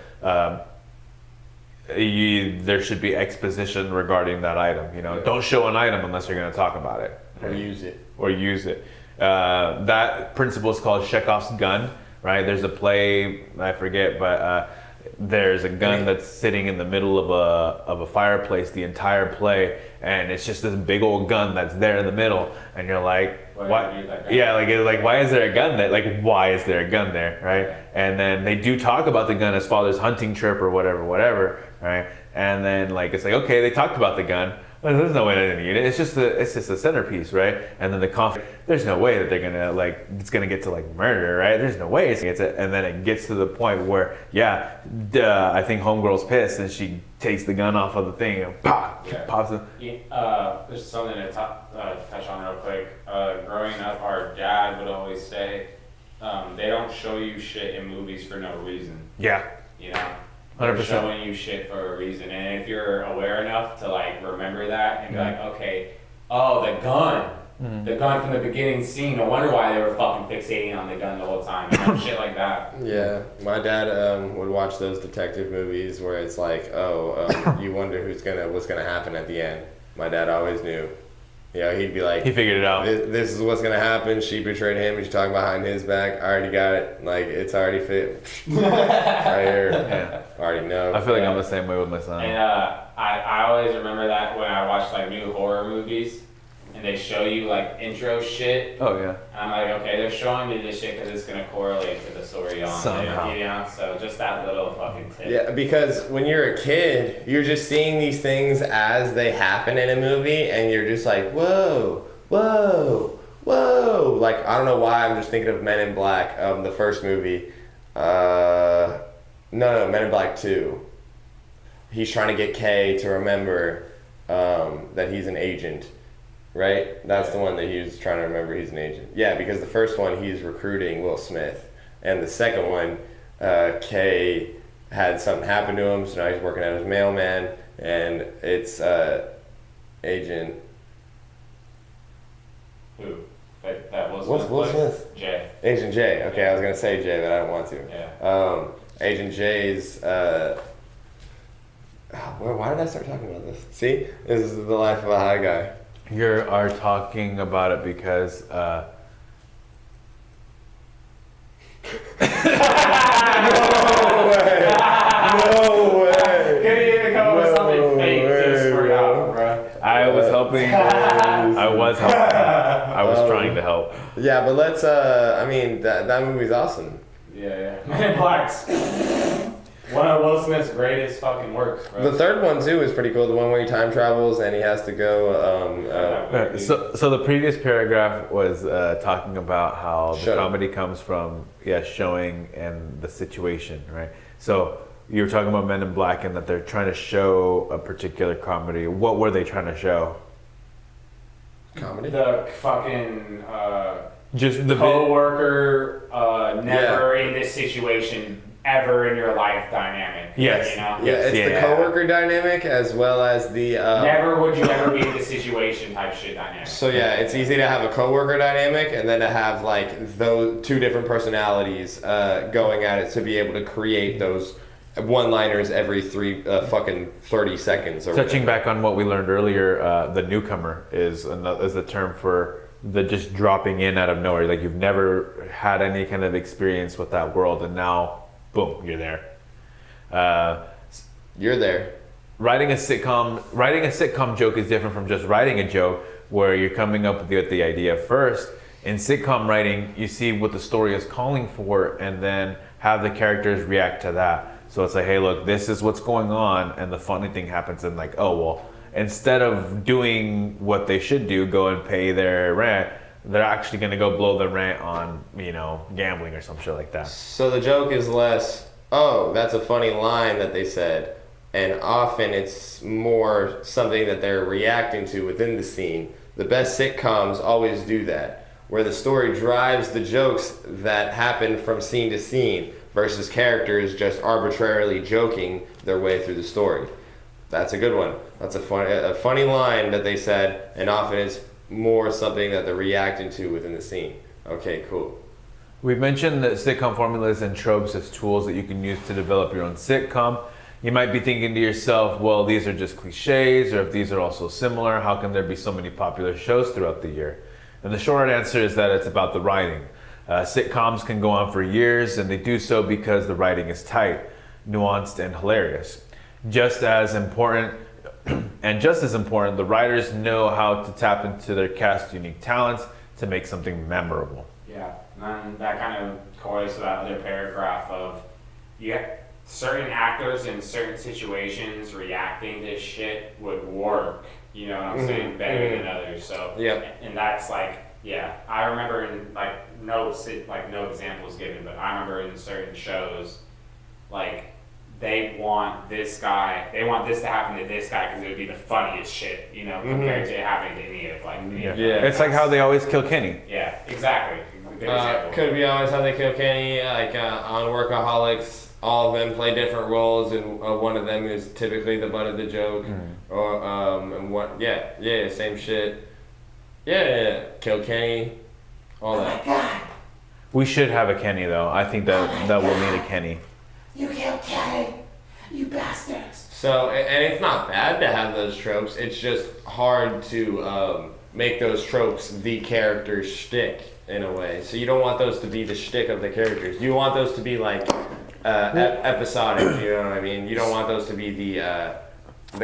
there should be exposition regarding that item. You know, don't show an item unless you're going to talk about it. Or use it. That principle is called Chekhov's gun. Right. There's a play, I forget, but there's a gun that's sitting in the middle of a fireplace the entire play, and it's just this big old gun that's there in the middle, and you're like, why? Yeah, why is there a gun there? Why is there a gun there, right? And then they do talk about the gun as father's hunting trip or whatever, right? And then it's okay, they talked about the gun. Well, there's no way they're gonna use it. It's just a centerpiece, right? And then the conflict. There's no way that they're gonna it's gonna get to murder, right? There's no way it's gonna get to, and then it gets to the point where I think homegirl's pissed and she takes the gun off of the thing and pops it. There's something to touch on real quick. Growing up, our dad would always say, they don't show you shit in movies for no reason. Yeah. You know? 100%. They're showing you shit for a reason. And if you're aware enough to remember that and be okay, oh, the gun. The gun from the beginning scene. No wonder why they were fucking fixating on the gun the whole time. Shit like that. Yeah, my dad would watch those detective movies where it's you wonder what's gonna happen at the end. My dad always knew. He'd be like, he figured it out. This is what's gonna happen. She betrayed him. She's talking behind his back. I already got it. It's already fit. Right here. Yeah. I already know. I feel like I'm the same way with my son. And I always remember that when I watch new horror movies and they show you intro shit. Oh yeah. And I'm okay, they're showing me this shit because it's gonna correlate to the story on somehow. it, you know. So just that little fucking tip. Yeah, because when you're a kid, you're just seeing these things as they happen in a movie, and you're just whoa, whoa, whoa. I don't know why I'm just thinking of Men in Black, the first movie. No, Men in Black 2. He's trying to get Kay to remember that he's an agent. Right? That's the one that he was trying to remember he's an agent. Yeah, because the first one he's recruiting Will Smith. And the second one, Kay had something happen to him, so now he's working as mailman, and it's Agent. Who? That was What's Will Smith? Jay. Agent J. Okay, I was gonna say J, but I don't want to. Yeah. Agent J's. Why did I start talking about this? See, this is the life of a high guy. You are talking about it because No way. Couldn't even come up with something No fake way, to squirt out, bro. I was helping. I was helping. I was trying to help. Yeah, but let's. I mean, that movie's awesome. Yeah. Men in Black's one of Will Smith's greatest fucking works, bro. The third one too is pretty cool. The one where he time travels and he has to go. So the previous paragraph was talking about how the comedy comes from showing and the situation, right? So you were talking about Men in Black and that they're trying to show a particular comedy. What were they trying to show? Comedy. The fucking Just the co-worker, never in this situation ever in your life dynamic. Yes. You know? Yeah, it's the coworker dynamic as well as the. Never would you ever be in this situation type shit dynamic. So yeah, it's easy to have a coworker dynamic and then to have like those two different personalities going at it to be able to create those one-liners every fucking 30 seconds. Or Touching whatever. back on what we learned earlier, the newcomer is the term for the just dropping in out of nowhere. Like you've never had any kind of experience with that world, and now, boom, you're there. You're there. Writing a sitcom joke is different from just writing a joke, where you're coming up with the idea first. In sitcom writing, you see what the story is calling for, and then have the characters react to that. So it's like, hey, look, this is what's going on, and the funny thing happens, and like, oh, well, instead of doing what they should do, go and pay their rent, they're actually going to go blow the rent on, gambling or some shit like that. So the joke is less, oh, that's a funny line that they said, and often it's more something that they're reacting to within the scene. The best sitcoms always do that, where the story drives the jokes that happen from scene to scene versus characters just arbitrarily joking their way through the story. That's a good one. That's a funny line that they said, and often it's more something that they're reacting to within the scene. Okay, cool. We've mentioned that sitcom formulas and tropes as tools that you can use to develop your own sitcom. You might be thinking to yourself, well, these are just cliches, or if these are also similar, how can there be so many popular shows throughout the year? And the short answer is that it's about the writing. Sitcoms can go on for years, and they do so because the writing is tight, nuanced, and hilarious. Just as important, the writers know how to tap into their cast's unique talents to make something memorable. Yeah, and that kind of correlates to that other paragraph of certain actors in certain situations reacting to shit would work, you know what I'm saying, better than others. So and that's like, I remember in no examples given, but I remember in certain shows, like they want this to happen to this guy because it would be the funniest shit, compared to it happening to any of It's like how they always kill Kenny. Yeah, exactly. Good example. Could be always how they kill Kenny, on Workaholics. All of them play different roles, and one of them is typically the butt of the joke. Same shit. Kill Kenny, all that. We should have a Kenny though. I think that we'll need a Kenny. You killed Kenny, you bastards. So, and it's not bad to have those tropes. It's just hard to make those tropes the character's shtick in a way. So you don't want those to be the shtick of the characters. You want those to be like episodic. You know what I mean? You don't want those to be the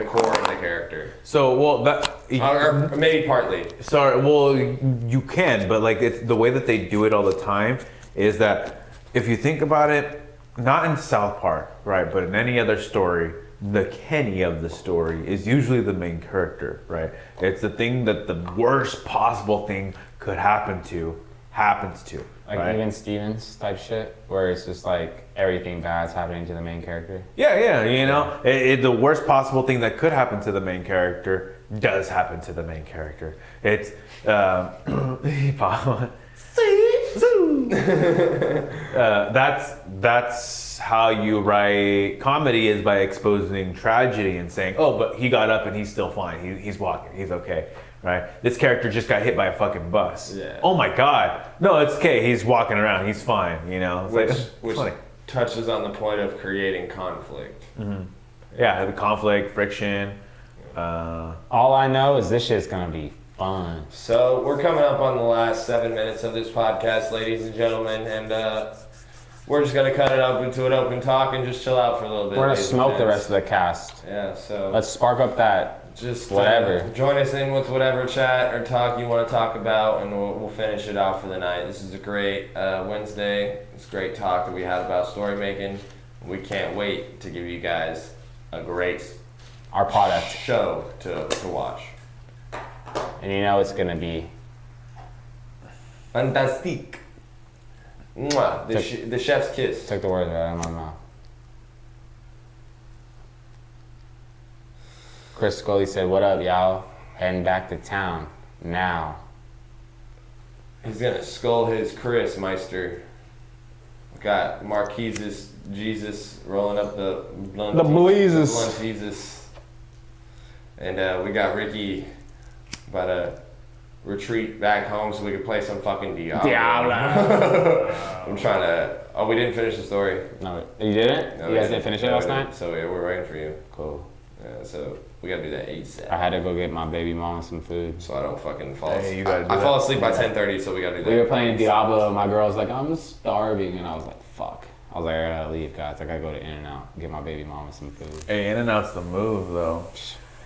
core of the character. So, Or maybe partly. Sorry, well, you can, but it's the way that they do it all the time is that if you think about it, not in South Park, right, but in any other story, the Kenny of the story is usually the main character, right? It's the thing that the worst possible thing could happens to. Like right? even Stevens type shit, where it's just like everything bad's happening to the main character. Yeah, the worst possible thing that could happen to the main character does happen to the main character. It's That's how you write comedy, is by exposing tragedy and saying, oh, but he got up and he's still fine. He's walking. He's okay. Right? This character just got hit by a fucking bus. Yeah. Oh my God. No, it's okay. He's walking around. He's fine. You know. It's like, it's Which funny. touches on the point of creating conflict. Yeah, the conflict, friction. All I know is this shit's gonna be fun. So we're coming up on the last 7 minutes of this podcast, ladies and gentlemen, and we're just gonna cut it up into an open talk and just chill out for a little bit. We're gonna ladies and smoke the gents. rest of the cast. Yeah, so Let's spark up that. just whatever. Join us in with whatever chat or talk you want to talk about, and we'll finish it off for the night. This is a great Wednesday. It's a great talk that we had about story making. We can't wait to give you guys a great Our product. show to watch. And you know it's gonna be Fantastique. Mwah. The chef's kiss. took the words right out of my mouth. Chris Scully said, "What up, y'all? Heading back to town now." He's gonna skull his Chris Meister. Got Marquise's Jesus rolling up the blunt. The blazes. Blunt Jesus. And we got Ricky about to retreat back home so we can play some fucking Diablo. I'm trying to. Oh, we didn't finish the story. No, you didn't? No, You guys didn't finish it No, last we night? didn't. So yeah, we're waiting for you. Cool. Yeah, so we gotta do that ASAP. I had to go get my baby mama some food. So I don't fucking fall Hey, asleep. you gotta do I that. fall asleep by 10:30, so we gotta do that. We were playing Diablo, and my girl was like, "I'm starving," and I was like, "Fuck." I was like, "I gotta leave, guys. I gotta go to In-N-Out, get my baby mama some food." Hey, In-N-Out's the move, though.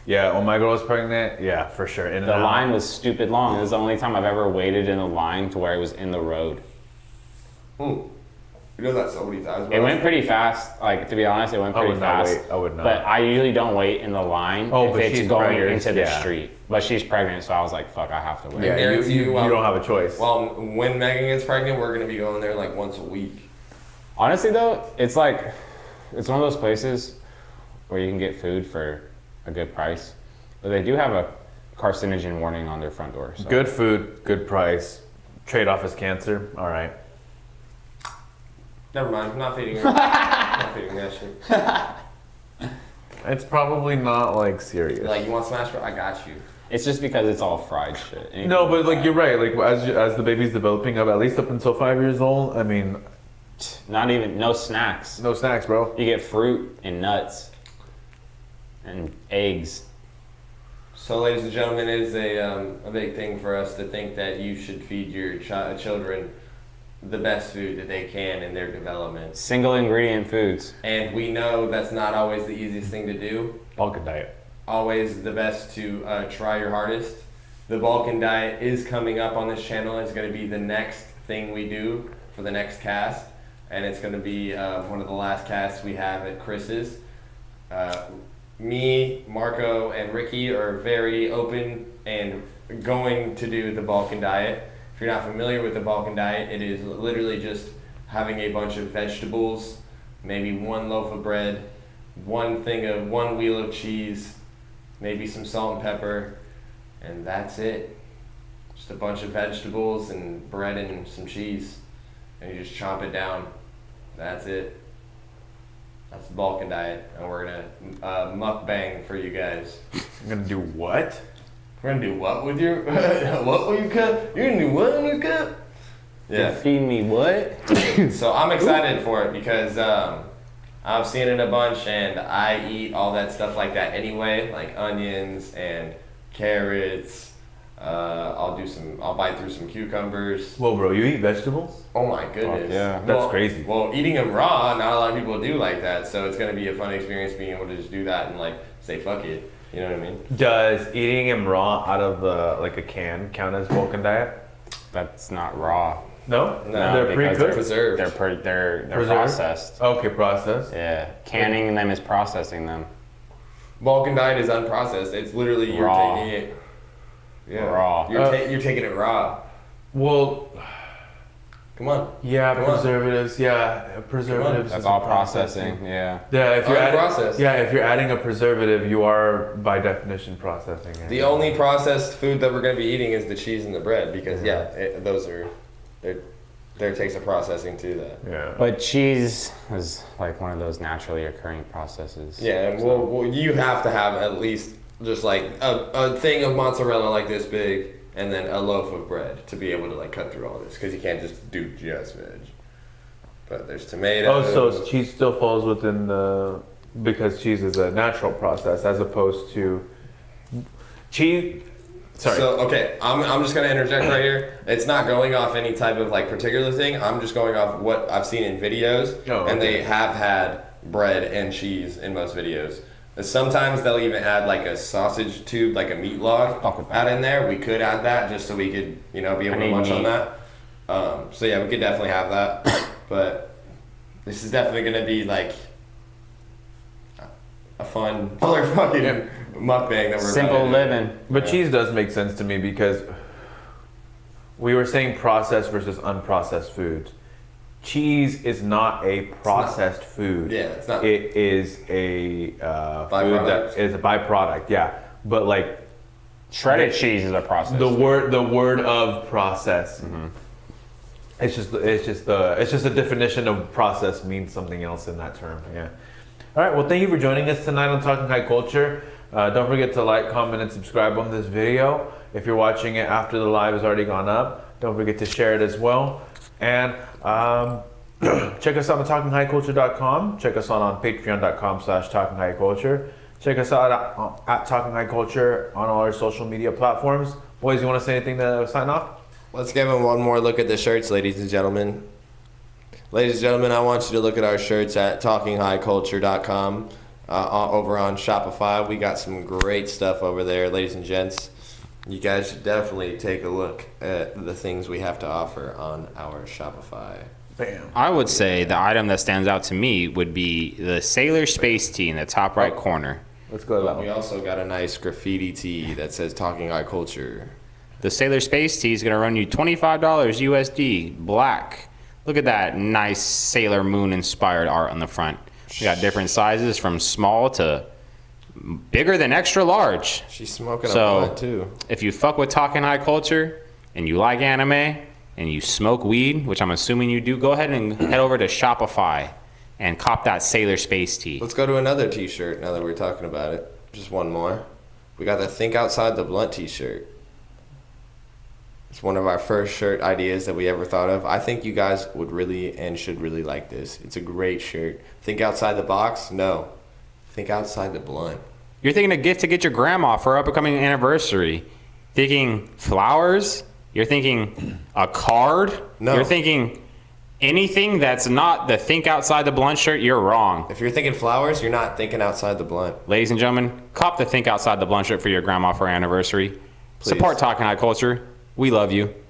Yeah, when my girl was pregnant, yeah, for sure. The In-N-Out. line was stupid long. It was the only time I've ever waited in a line to where it was in the road. You know that so many times. It went pretty fast. Like, to be honest, it went I pretty would not fast. wait. I would not. But I usually don't wait in the line Oh, if but it's she's going pregnant, into the yeah. street. But she's pregnant, so I was like, "Fuck, I have to wait." Yeah, guarantee you you, don't have a choice. Well, when Megan gets pregnant, we're gonna be going there like once a week. Honestly, though, it's like it's one of those places where you can get food for a good price, but they do have a carcinogen warning on their front door. So. Good food, good price. Trade off is cancer. All right. Never mind. I'm not feeding her. Not feeding that shit. It's probably not like serious. Like, you want smash bro? I got you. It's just because it's all fried shit. Anything No, but like fried. you're right. Like as the baby's developing up, at least up until 5 years old. I mean, Not even no snacks. no snacks, bro. You get fruit and nuts and eggs. So, ladies and gentlemen, it is a big thing for us to think that you should feed your children the best food that they can in their development. Single ingredient foods. And we know that's not always the easiest thing to do. Balkan diet. Always the best to try your hardest. The Balkan diet is coming up on this channel. It's going to be the next thing we do for the next cast. And it's going to be one of the last casts we have at Chris's. Me, Marco, and Ricky are very open and going to do the Balkan diet. If you're not familiar with the Balkan diet, it is literally just having a bunch of vegetables, maybe one loaf of bread, one wheel of cheese, maybe some salt and pepper, and that's it. Just a bunch of vegetables and bread and some cheese, and you just chomp it down. That's it. That's the Balkan diet, and we're gonna mukbang for you guys. I'm gonna do what? We're gonna do what with your what will you cup? You're gonna do what in your cup? Yeah. Feed me what? So I'm excited for it because I've seen it a bunch, and I eat all that stuff like that anyway, like onions and carrots. I'll bite through some cucumbers. Whoa, bro, you eat vegetables? Oh my goodness. yeah. That's crazy. Well, eating them raw, not a lot of people do like that, so it's gonna be a fun experience being able to just do that and like say fuck it. You know what I mean? Does eating them raw out of like a can count as Balkan diet? That's not raw. No, No, they're because pre-cooked. Preserved. They're Preserved? processed. Okay, processed. Yeah, canning them is processing them. Balkan diet is unprocessed. It's literally you're Raw. taking it. Yeah. Raw. You're taking it raw. Well, Come on. yeah, Come on. preservatives. Yeah, preservatives. That's is all a processing. Yeah. Yeah, if you're Unprocessed. if you're adding a preservative, you are by definition processing it. The only processed food that we're going to be eating is the cheese and the bread because they're there takes a processing to that. Yeah. But cheese is like one of those naturally occurring processes. Yeah, and well, you have to have at least just like a thing of mozzarella like this big, and then a loaf of bread to be able to like cut through all this, because you can't just do just veg. But there's tomatoes. Oh, so cheese still falls within the, because cheese is a natural process as opposed to cheese. Sorry. So okay, I'm just gonna interject right here. It's not going off any type of like particular thing. I'm just going off what I've seen in videos, Oh, and okay. they have had bread and cheese in most videos. Sometimes they'll even add like a sausage tube, like a meat log, Fuck with that. add in there. We could add that just so we could, be able I to need munch on meat. that. So yeah, we could definitely have that. But this is definitely gonna be like a fun, fucking mukbang that we're Simple about to do. living. But cheese does make sense to me because we were saying processed versus unprocessed foods. Cheese is not a processed food. Yeah, it's not. It is a food Byproduct. that is a byproduct. Yeah, but like Shredded cheese is a process. the word of process. It's just a definition of process means something else in that term. Yeah. All right. Well, thank you for joining us tonight on Talking High Culture. Don't forget to like, comment, and subscribe on this video. If you're watching it after the live has already gone up, don't forget to share it as well. And check us out on TalkingHighCulture.com. Check us out on Patreon.com/TalkingHighCulture. Check us out at Talking High Culture on all our social media platforms. Boys, you want to say anything to sign off? Let's give them one more look at the shirts, ladies and gentlemen. Ladies and gentlemen, I want you to look at our shirts at TalkingHighCulture.com. Over on Shopify, we got some great stuff over there, ladies and gents. You guys should definitely take a look at the things we have to offer on our Shopify. Bam. I would say the item that stands out to me would be the Sailor Space Tee in the top right corner. Let's go to that We one. also got a nice graffiti tee that says Talking High Culture. The Sailor Space Tee is going to run you $25 USD, black. Look at that nice Sailor Moon inspired art on the front. We got different sizes from small to bigger than extra large. She's smoking So- a blunt too. If you fuck with Talking High Culture and you like anime and you smoke weed, which I'm assuming you do, go ahead and head over to Shopify and cop that Sailor Space Tee. Let's go to another t-shirt now that we're talking about it. Just one more. We got the Think Outside the Blunt t-shirt. It's one of our first shirt ideas that we ever thought of. I think you guys would really and should really like this. It's a great shirt. Think outside the box? No. Think outside the blunt. You're thinking a gift to get your grandma for her upcoming anniversary. Thinking flowers? You're thinking a card? No. You're thinking anything that's not the Think Outside the Blunt shirt, you're wrong. If you're thinking flowers, you're not thinking outside the blunt. Ladies and gentlemen, cop the Think Outside the Blunt shirt for your grandma for her anniversary. Please. Support Talking High Culture. We love you.